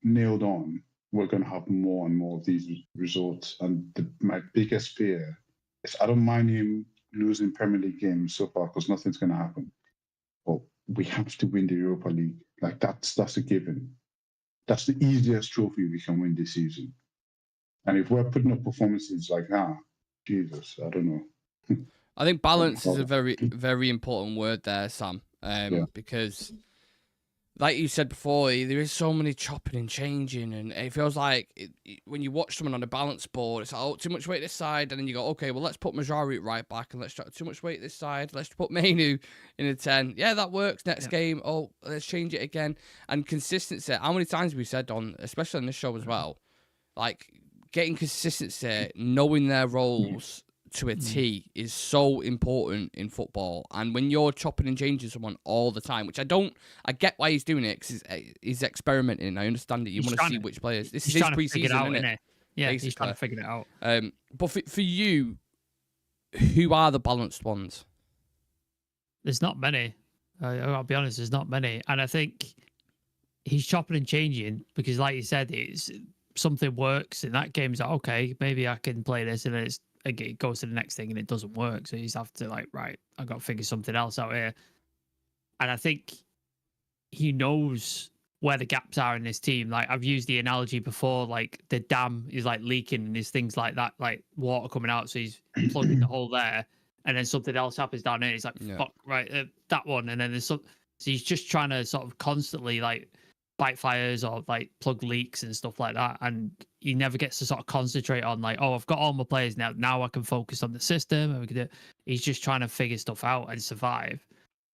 nailed on, we're going to have more and more of these results. And my biggest fear is I don't mind him losing Premier League games so far, because nothing's going to happen. But we have to win the Europa League. Like that's a given. That's the easiest trophy we can win this season. And if we're putting up performances like that, Jesus, I don't know. I think balance is a very, very important word there, Sam. Because, like you said before, there is so many chopping and changing, and it feels like when you watch someone on a balance board, it's like, oh, too much weight this side, and then you go, okay, well, let's put Majari right back, and let's try too much weight this side, let's put Menu in a 10. Yeah, that works. Next game, oh, let's change it again. And consistency. How many times have we said especially on this show as well, like getting consistency, knowing their roles to a T is so important in football. And when you're chopping and changing someone all the time, which I get why he's doing it, because he's experimenting. I understand that you want to see which players. This is his pre-season, isn't it? Yeah, basically. He's trying to figure it out. But for you, who are the balanced ones? There's not many. I'll be honest, there's not many. And I think he's chopping and changing because, like you said, it's something works in that game. It's like, okay, maybe I can play this, and then it goes to the next thing and it doesn't work. So you just have to right, I've got to figure something else out here. And I think he knows where the gaps are in this team. Like I've used the analogy before, like the dam is like leaking and there's things like that, like water coming out. So he's plugging the hole there, and then something else happens down here. He's like, fuck, right, that one. And then there's some, so he's just trying to sort of constantly like bite fires or like plug leaks and stuff like that, and he never gets to sort of concentrate on like, oh, I've got all my players now I can focus on the system, and we can do. He's just trying to figure stuff out and survive,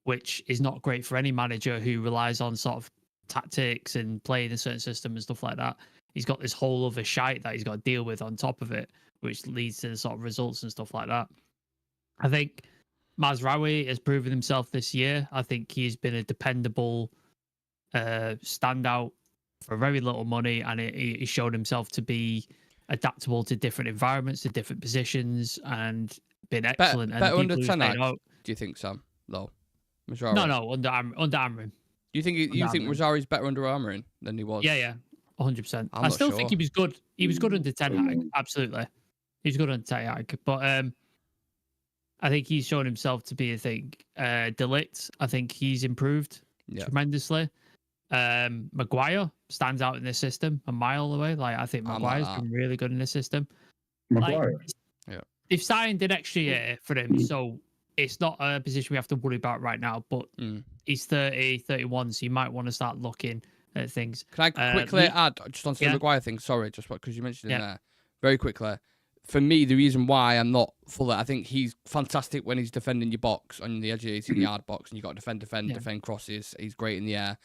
which is not great for any manager who relies on sort of tactics and playing a certain system and stuff like that. He's got this whole other shite that he's got to deal with on top of it, which leads to the sort of results and stuff like that. I think Mazraoui has proven himself this year. I think he's been a dependable standout for very little money, and he showed himself to be adaptable to different environments, to different positions, and been excellent. Better under Ten, do you think, Sam? No, Mazraoui. No, under Amorim. Do you think Mazraoui's better under Amorim than he was? Yeah, 100%. I still think he was good. He was good under Ten Hag, absolutely. He was good under Ten Hag, but I think he's shown himself to be a thing. De Ligt, I think he's improved tremendously. Maguire stands out in this system a mile away. Like I think Maguire's been really good in this system. Maguire, they've signed an extra year for him, so it's not a position we have to worry about right now. But he's 30, 31, so you might want to start looking at things. Can I quickly add just on the Maguire thing? Sorry, just because you mentioned it there very quickly. For me, the reason why I'm not fully, I think he's fantastic when he's defending your box on the edge of the 18-yard box, and you've got to defend crosses. He's great in the air.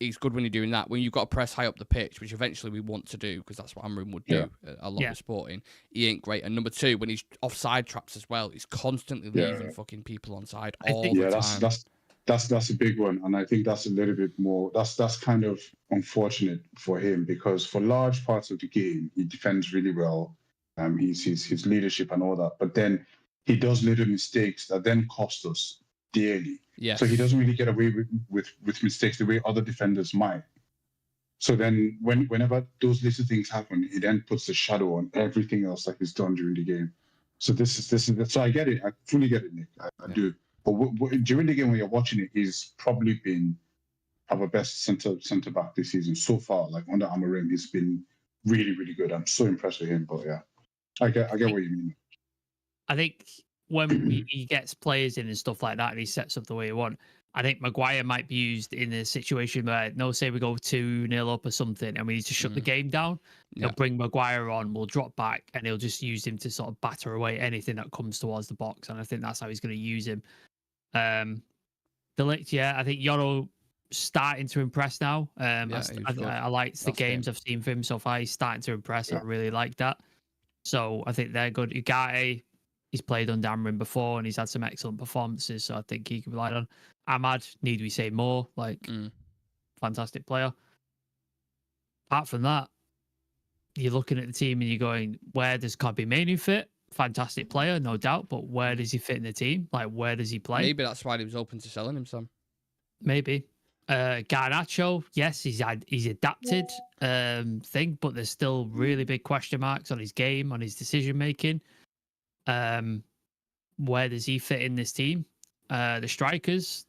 He's good when you're doing that. When you've got to press high up the pitch, which eventually we want to do, because that's what Amorim would do a lot of Sporting, he ain't great. And number two, when he's offside traps as well, he's constantly leaving fucking people onside all the time. That's a big one, and I think that's a little bit more. That's kind of unfortunate for him, because for large parts of the game, he defends really well. His leadership and all that, but then he does little mistakes that then cost us dearly. Yeah. So he doesn't really get away with mistakes the way other defenders might. So then whenever those little things happen, it then puts the shadow on everything else that he's done during the game. So this is so I get it. I fully get it, Nick. I do. But during the game when you're watching it, he's probably been our best centre back this season so far. Like under Amorim, he's been really, really good. I'm so impressed with him. But yeah, I get what you mean. I think when he gets players in and stuff like that, and he sets up the way he wants, I think Maguire might be used in a situation where, say we go 2-0 up or something, and we need to shut the game down. He'll bring Maguire on, we'll drop back, and he'll just use him to sort of batter away anything that comes towards the box. And I think that's how he's going to use him. Delict, I think Yoro starting to impress now. I liked the games I've seen from him so far. He's starting to impress. I really like that. So I think they're good. Ugarte, he's played under Amorim before and he's had some excellent performances. So I think he can be relied on. Ahmad, need we say more? Fantastic player. Apart from that, you're looking at the team and you're going, where does Kobe Mainoo fit? Fantastic player, no doubt. But where does he fit in the team? Like, where does he play? Maybe that's why he was open to selling him, Sam. Maybe. Garnacho, yes, he's adapted thing, but there's still really big question marks on his game, on his decision making. Where does he fit in this team? The strikers,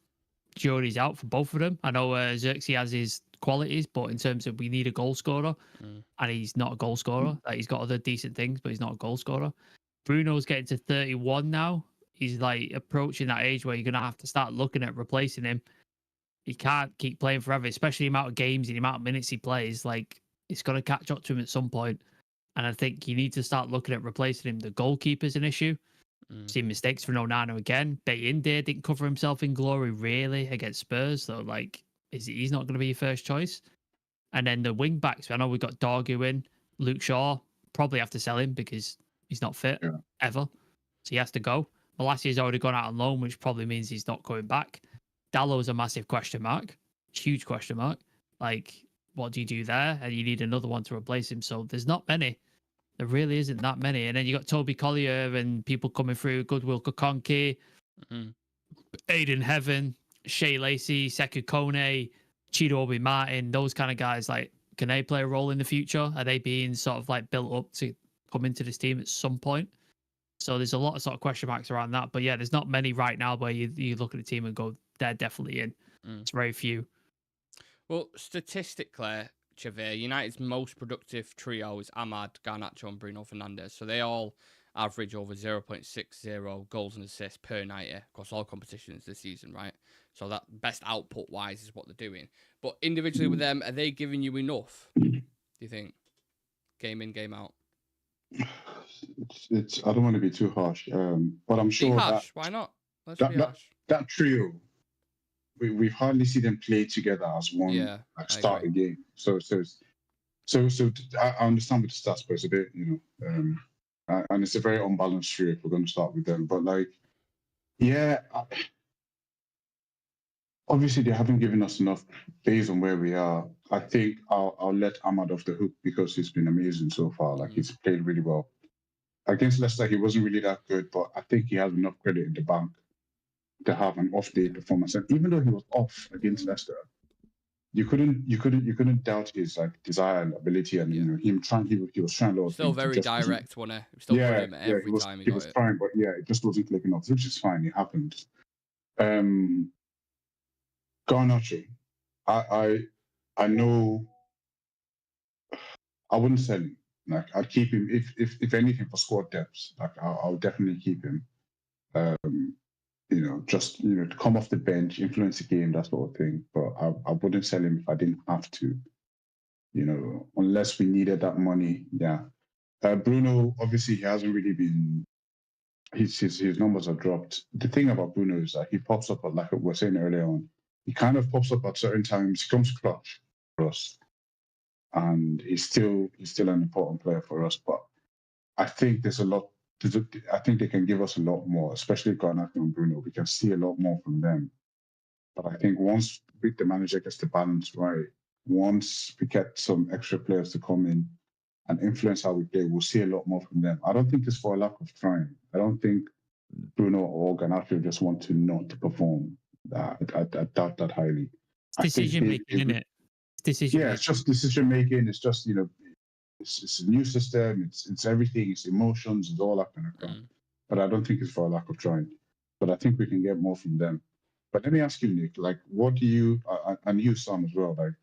jury's out for both of them. I know Xerxes has his qualities, but in terms of we need a goal scorer, and he's not a goal scorer. Like, he's got other decent things, but he's not a goal scorer. Bruno's getting to 31 now. He's like approaching that age where you're gonna have to start looking at replacing him. He can't keep playing forever, especially the amount of games and the amount of minutes he plays. Like, it's going to catch up to him at some point. And I think you need to start looking at replacing him. The goalkeeper's an issue. Seen mistakes for Onana again. Bayinde didn't cover himself in glory, really, against Spurs. So, like, he's not going to be your first choice. And then the wing backs, I know we've got Dorgu in. Luke Shaw, probably have to sell him because he's not fit ever. So he has to go. Malassia's already gone out on loan, which probably means he's not coming back. Dallow's a massive question mark, huge question mark. Like, what do you do there? And you need another one to replace him. So there's not many. There really isn't that many. And then you got Toby Collier and people coming through, Goodwill Kokonki, Ayden Heaven, Shea Lacey, Sekou Kone, Chido Obi Martin, those kind of guys. Like, can they play a role in the future? Are they being sort of like built up to come into this team at some point? So there's a lot of sort of question marks around that. But yeah, there's not many right now where you look at the team and go, they're definitely in. It's very few. Well, statistically, Civir, United's most productive trio is Ahmad, Garnacho, and Bruno Fernandes. So they all average over 0.60 goals and assists per night across all competitions this season, right? So that best output-wise is what they're doing. But individually with them, are they giving you enough, do you think? Game in, game out? It's I don't want to be too harsh, but I'm sure harsh. Why not? Let's be harsh. That trio, we've hardly seen them play together as one start the game. So I understand with the stats, but it's a bit, and it's a very unbalanced trio if we're going to start with them. But like, obviously they haven't given us enough based on where we are. I think I'll let Ahmad off the hook because he's been amazing so far. Like, he's played really well. Against Leicester, he wasn't really that good, but I think he has enough credit in the bank to have an off-day performance. And even though he was off against Leicester, you couldn't doubt his like desire and ability, and him trying. He was trying a lot. Still very direct, wasn't he? Still him every time he was trying, but it just wasn't clicking off, which is fine. It happened. Garnacho, I know. I wouldn't sell him. Like, I'd keep him if anything for squad depth. Like, I'll definitely keep him. Just to come off the bench, influence the game, that sort of thing. But I wouldn't sell him if I didn't have to. Unless we needed that money. Yeah. Bruno, obviously, he hasn't really been. His numbers are dropped. The thing about Bruno is that he pops up, like we were saying earlier on. He kind of pops up at certain times. He comes clutch for us, and he's still an important player for us. But I think there's a lot. I think they can give us a lot more, especially Garnacho and Bruno. We can see a lot more from them. But I think once the manager gets the balance right, once we get some extra players to come in and influence how we play, we'll see a lot more from them. I don't think it's for a lack of trying. I don't think Bruno or Garnacho just want to not perform. I doubt that highly. It's decision making, isn't it? decision. Yeah, it's just decision making. It's just it's a new system. It's everything. It's emotions. It's all that kind of crap. But I don't think it's for a lack of trying. But I think we can get more from them. But let me ask you, Nick. Like, what do you and you, Sam, as well? Like,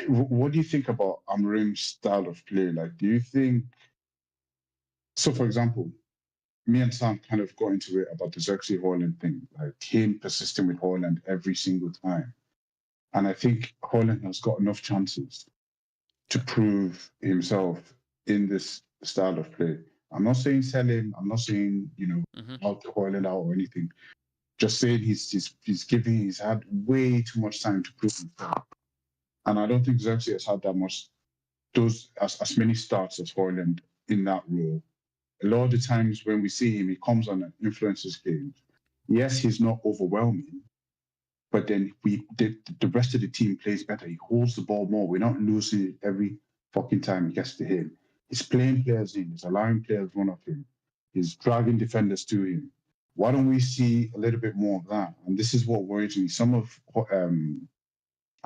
what do you think about Amorim's style of play? Like, do you think? So, for example, me and Sam kind of got into it about the Xerxes Haaland thing, like him persisting with Haaland every single time. And I think Haaland has got enough chances to prove himself in this style of play. I'm not saying sell him. I'm not saying, out to Haaland out or anything. Just saying he's had way too much time to prove himself. And I don't think Xerxes has had that much, as many starts as Haaland in that role. A lot of the times when we see him, he comes on and influences games. Yes, he's not overwhelming, but then the rest of the team plays better. He holds the ball more. We're not losing it every fucking time it gets to him. He's playing players in. He's allowing players run off him. He's driving defenders to him. Why don't we see a little bit more of that? And this is what worries me. Some of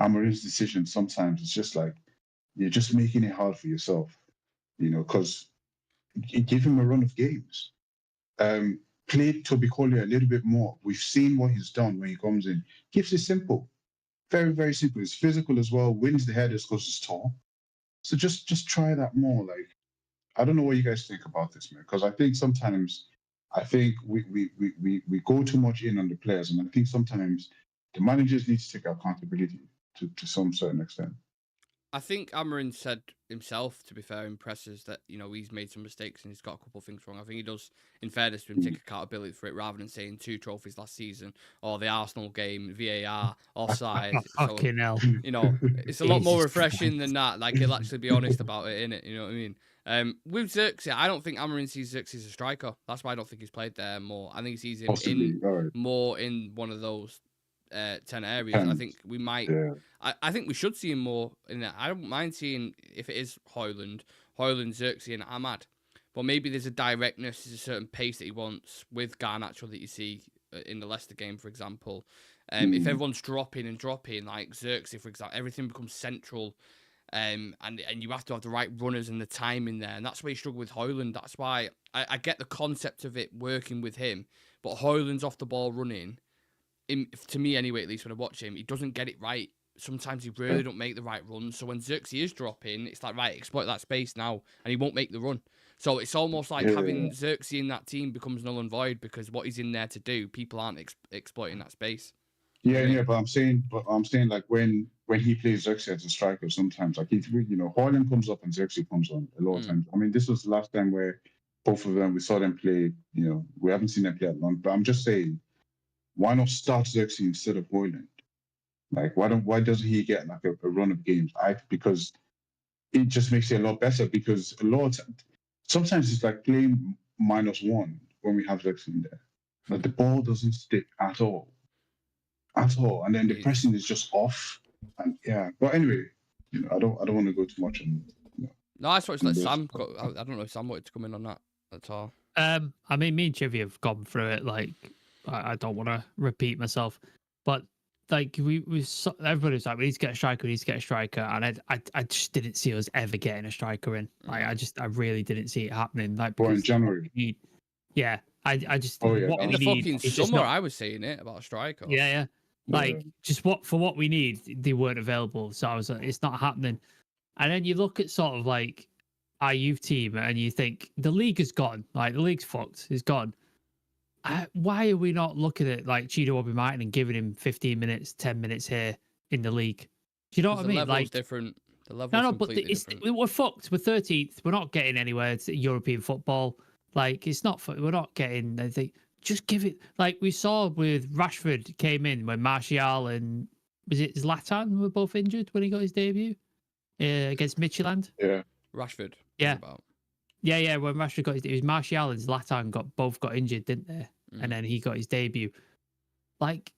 Amorim's decisions sometimes it's just like you're just making it hard for yourself, because give him a run of games. Play Toby Collier a little bit more. We've seen what he's done when he comes in. Keeps it simple. Very, very simple. He's physical as well. Wins the headers because he's tall. So just try that more. Like, I don't know what you guys think about this, man. Because I think sometimes we go too much in on the players, and I think sometimes the managers need to take accountability to some certain extent. I think Amorim said himself, to be fair, impresses that, he's made some mistakes and he's got a couple of things wrong. I think he does, in fairness to him, take accountability for it rather than saying 2 trophies last season or the Arsenal game, VAR, offside. Fucking hell. It's a lot more refreshing than that. Like, he'll actually be honest about it, innit? You know what I mean? With Xerxes, I don't think Amorim sees Xerxes as a striker. That's why I don't think he's played there more. I think he sees him more in one of those 10 areas. I think we might. Yeah. I think we should see him more in that. I don't mind seeing if it is Haaland, Xerxes, and Ahmad. But maybe there's a directness, there's a certain pace that he wants with Garnacho that you see in the Leicester game, for example. If everyone's dropping, like Xerxes, for example, everything becomes central. And you have to have the right runners and the time in there. And that's where you struggle with Haaland. That's why I get the concept of it working with him. But Haaland's off the ball running. To me, anyway, at least when I watch him, he doesn't get it right. Sometimes he really don't make the right run. So when Xerxes is dropping, it's like, right, exploit that space now, and he won't make the run. So it's almost like having Xerxes in that team becomes null and void because what he's in there to do, people aren't exploiting that space. Yeah, but I'm saying like when he plays Xerxes as a striker, sometimes like Haaland comes up and Xerxes comes on a lot of times. I mean, this was the last time where both of them we saw them play. We haven't seen them play at long, but I'm just saying, why not start Xerxes instead of Haaland? Like, why doesn't he get like a run of games? Because it just makes it a lot better. Because sometimes it's like playing -1 when we have Xerxes in there. Like the ball doesn't stick at all, and then the pressing is just off. And but anyway, I don't want to go too much on. No, I thought it's like Sam. I don't know if Sam wanted to come in on that at all. I mean, me and Chivy have gone through it. Like, I don't want to repeat myself, but like everybody's like, we need to get a striker, and I just didn't see us ever getting a striker in. Like, I really didn't see it happening. Like, in January. I just in the fucking summer I was saying it about a striker. Yeah. Like, just what we need, they weren't available. So I was like, it's not happening. And then you look at sort of like our youth team, and you think the league is gone. Like, the league's fucked. It's gone. Why are we not looking at like Chido Obi-Martin and giving him 15 minutes, 10 minutes here in the league? Do you know what I mean? Like, different. The level's completely different. We're fucked. We're 13th. We're not getting anywhere. It's European football. Like, it's not. We're not getting. Just give it. Like we saw with Rashford came in when Martial and was it Zlatan were both injured when he got his debut against Midtjylland. Yeah, Rashford. Yeah. Yeah. When Rashford got it was Martial and Zlatan both got injured, didn't they? And then he got his debut. Like,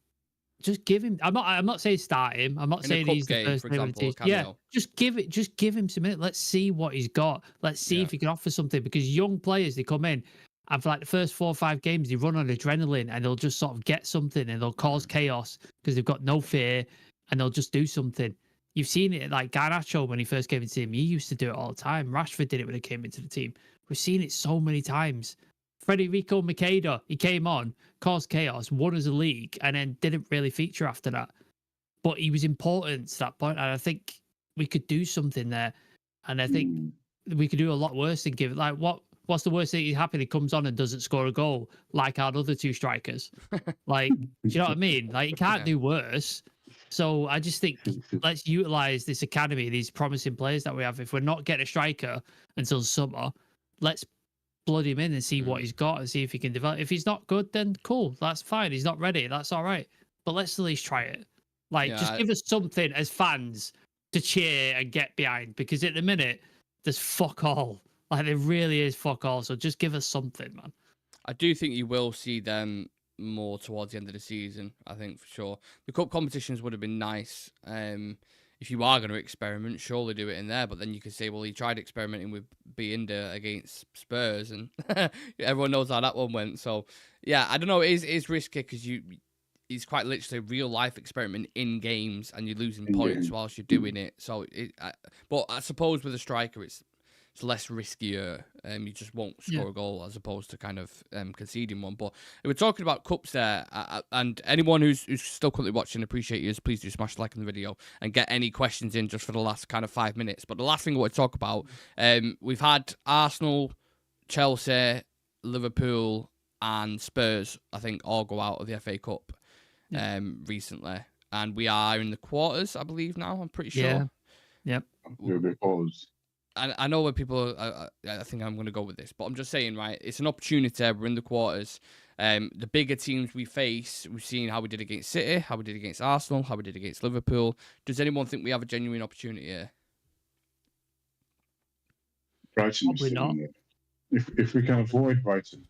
just give him. I'm not saying start him. I'm not saying he's the first name of the team. Yeah, just give him some minutes. Let's see what he's got. Let's see if he can offer something. Because young players, they come in and for like the first 4 or 5 games, they run on adrenaline and they'll just sort of get something and they'll cause chaos because they've got no fear and they'll just do something. You've seen it like Garnacho when he first came into the team. He used to do it all the time. Rashford did it when he came into the team. We've seen it so many times. Federico Makeda, he came on, caused chaos, won as a league, and then didn't really feature after that. But he was important to that point, and I think we could do something there. And I think we could do a lot worse than give it. Like, what's the worst thing? He's happy he comes on and doesn't score a goal like our other two strikers. Like, do you know what I mean? Like, he can't do worse. So I just think let's utilize this academy, these promising players that we have. If we're not getting a striker until summer, let's blood him in and see what he's got and see if he can develop. If he's not good, then cool, that's fine. He's not ready, that's all right. But let's at least try it. Like, just give us something as fans to cheer and get behind, because at the minute there's fuck all. Like, there really is fuck all. So just give us something, man. I do think you will see them more towards the end of the season. I think for sure the cup competitions would have been nice. If you are going to experiment, surely do it in there. But then you could say, well, he tried experimenting with Binder against Spurs, and everyone knows how that one went. So yeah, I don't know. It is risky because it's quite literally a real life experiment in games, and you're losing points whilst you're doing it. So but I suppose with a striker, it's less riskier. You just won't score a goal as opposed to kind of conceding one. But we're talking about cups there, and anyone who's still currently watching, appreciate you. Please do smash like on the video and get any questions in just for the last kind of 5 minutes. But the last thing I want to talk about, we've had Arsenal, Chelsea, Liverpool, and Spurs, I think, all go out of the FA Cup recently, and we are in the quarters, I believe now. I'm pretty sure. Yep. I know where people I think I'm going to go with this, but I'm just saying, right, it's an opportunity. We're in the quarters. The bigger teams we face, we've seen how we did against City, how we did against Arsenal, how we did against Liverpool. Does anyone think we have a genuine opportunity here? Brighton. Probably not. If we can avoid Brighton.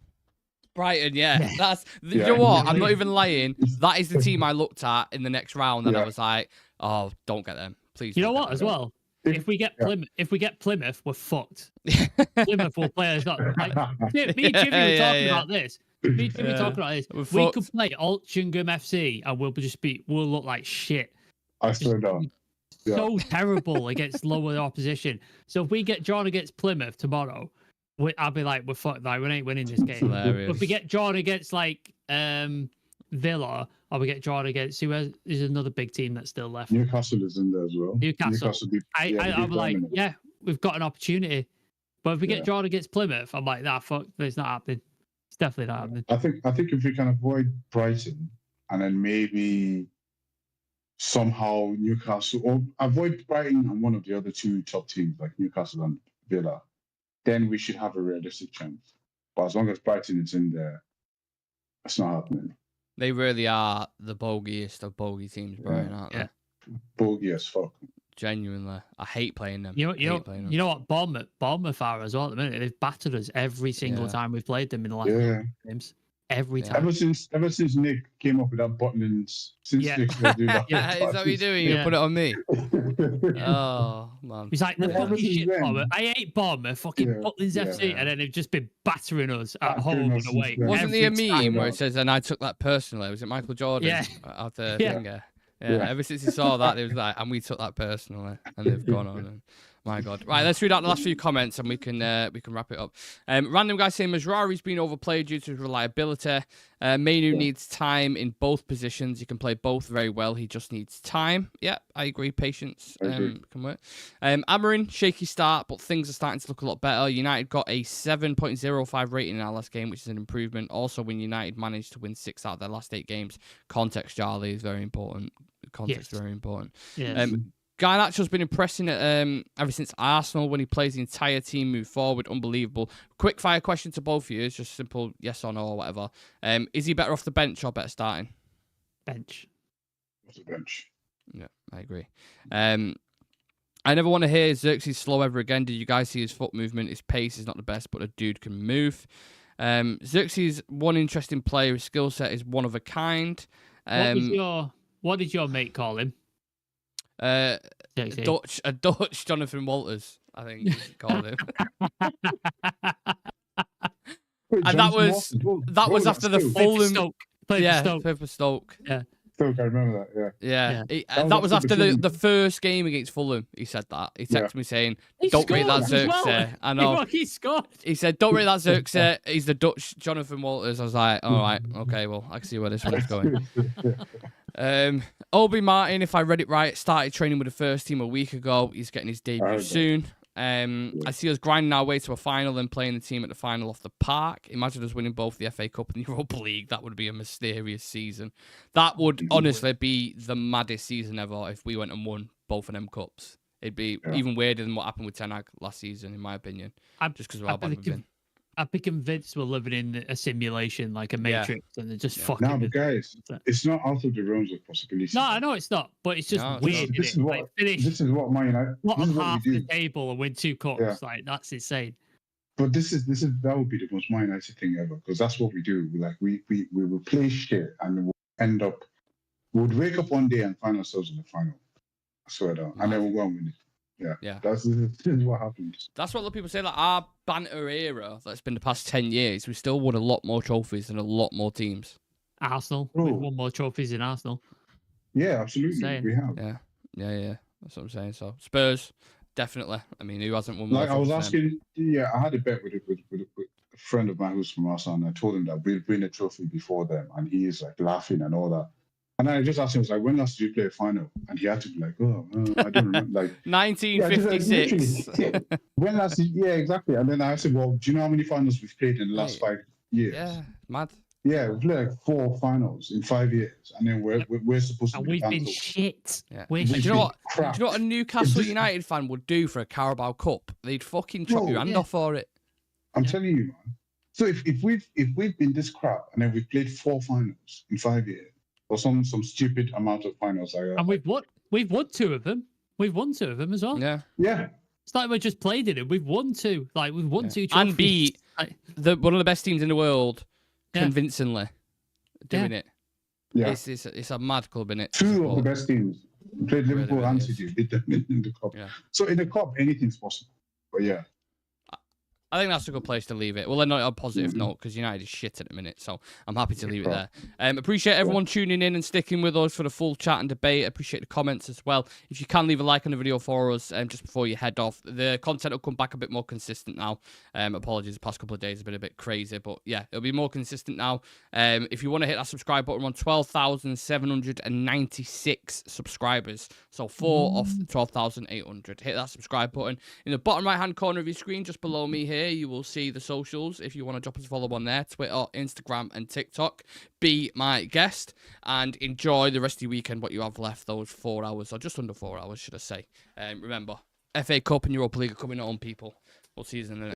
Brighton, yeah. That's you know what? I'm not even lying. That is the team I looked at in the next round, and I was like, oh, don't get them, please. You know what? As well. If we get Plymouth, we're fucked. Plymouth will play us. Like, me and Jimmy were talking about this. Me and Jimmy were talking about this. We could play Altrincham FC and we'll look like shit. I swear down. So terrible against lower opposition. So if we get drawn against Plymouth tomorrow, I'll be like, we're fucked. Like, we ain't winning this game. But if we get drawn against like Villa, or we get drawn against there's another big team that's still left. Newcastle is in there as well. Newcastle I'm like, yeah, we've got an opportunity. But if we get drawn against Plymouth, I'm like, nah, fuck, it's not happening. It's definitely not happening. I think if we can avoid Brighton and then maybe somehow Newcastle, or avoid Brighton and one of the other two top teams like Newcastle and Villa, then we should have a realistic chance. But as long as Brighton is in there, it's not happening. They really are the bogiest of bogey teams, Brian, aren't they? Bogey as fuck. Genuinely. I hate playing them. You know what? Bournemouth are as well at the minute. They've battered us every single time we've played them in the last games. Every time. Ever since Nick came up with that button, since Nick will do that. Is that what you're doing? You put it on me. Oh man. He's like, the fucking shit Bournemouth. I hate Bournemouth, fucking Butlins FC, and then they've just been battering us at home and away. Wasn't there a meme where it says, and I took that personally? Was it Michael Jordan? Yeah. After finger. Yeah, ever since he saw that, it was like, and we took that personally, and they've gone on. And, my God. Right, let's read out the last few comments, and we can wrap it up. Random guy saying Mazraoui's been overplayed due to his reliability. Mainu needs time in both positions. He can play both very well. He just needs time. Yeah, I agree. Patience can work. Amorim, shaky start, but things are starting to look a lot better. United got a 7.05 rating in our last game, which is an improvement. Also, when United managed to win 6 out of their last 8 games, context, Charlie, is very important. Context is very important. Yes. Garnacho's been impressing ever since Arsenal when he plays the entire team move forward. Unbelievable. Quick fire question to both of you. It's just simple yes or no or whatever. Is he better off the bench or better starting? Bench. What's a bench? Yeah, I agree. I never want to hear Xerxes slow ever again. Did you guys see his foot movement? His pace is not the best, but a dude can move. Xerxes, one interesting player. His skill set is one of a kind. What did your mate call him? A Dutch Jonathan Walters, I think you should call him. And that was after the Fulham. Played for Stoke. Played for Stoke. Yeah. Still can remember that. Yeah. That That was was after after the the first game against Fulham. He said that. He texted me saying, He "Don't rate that scored as well. Xerxes." I know. He scored. He said, "Don't rate that Xerxes. He's the Dutch Jonathan Walters." I was like, "All right, okay, well, I can see where this one's going." Obi Martin, if I read it right, started training with the first team a week ago. He's getting his debut soon. I see us grinding our way to a final and playing the team at the final off the park. Imagine us winning both the FA Cup and the Europa League. That would be a mysterious season. That would honestly be the maddest season ever if we went and won both of them cups. It'd be even weirder than what happened with Ten Hag last season, in my opinion. Just because of how bad we've been. I'd be convinced we're living in a simulation, like a Matrix, and they're just fucking. No, but guys, it's not out of the realms of possibility. No, I know it's not, but it's just weird. This is what Man United. Bottom half the table and win 2 cups. Yeah. Like that's insane. But that would be the most Man United thing ever, because that's what we do. Like we will play shit and we'll end up. We would wake up one day and find ourselves in the final. I swear down, and then we'll go and win it. Yeah. This is what happens. That's what a lot of people say. Like our banter era, that's been the past 10 years, we still won a lot more trophies than a lot more teams. Arsenal, we've won more trophies than Arsenal. Yeah, absolutely, we have. Yeah. That's what I'm saying. So Spurs, definitely. I mean, who hasn't won more? Like I was asking, I had a bet with a friend of mine who's from Arsenal, and I told him that we'd win a trophy before them, and he's like laughing and all that. And I just asked him, I was like, when last did you play a final? And he had to be like, I don't remember. Like 1956. When last exactly. And then I asked him, well, do you know how many finals we've played in the last 5 years? Yeah, mad. Yeah, we've played like 4 finals in 5 years. And then we're supposed to be we've been shit. Yeah. Do you know what a Newcastle United fan would do for a Carabao Cup? They'd fucking chop your hand off for it. I'm telling you, man. So if we've been this crap and then we've played 4 finals in 5 years, or some stupid amount of finals. And we've won 2 of them. We've won 2 of them as well. Yeah. It's like we just played in it. We've won 2. Like we've won 2 trophies. And beat one of the best teams in the world convincingly doing it. Yeah. It's a mad club, innit? 2 of the best teams. We played Liverpool and City, beat them in the cup. Yeah. So in the cup, anything's possible. But yeah. I think that's a good place to leave it. Well, not on a positive note, because United is shit at the minute, so I'm happy to leave it there. Appreciate everyone tuning in and sticking with us for the full chat and debate. Appreciate the comments as well. If you can leave a like on the video for us just before you head off. The content will come back a bit more consistent now. Apologies, the past couple of days have been a bit crazy, but yeah, it'll be more consistent now. If you want to hit that subscribe button, we're on 12,796 subscribers, so 4 off 12,800. Hit that subscribe button. In the bottom right-hand corner of your screen, just below me here, you will see the socials if you want to drop us a follow on there: Twitter, Instagram, and TikTok. Be my guest and enjoy the rest of your weekend, what you have left, those 4 hours, or just under 4 hours, should I say. Remember, FA Cup and Europa League are coming on, people. We'll see you in the next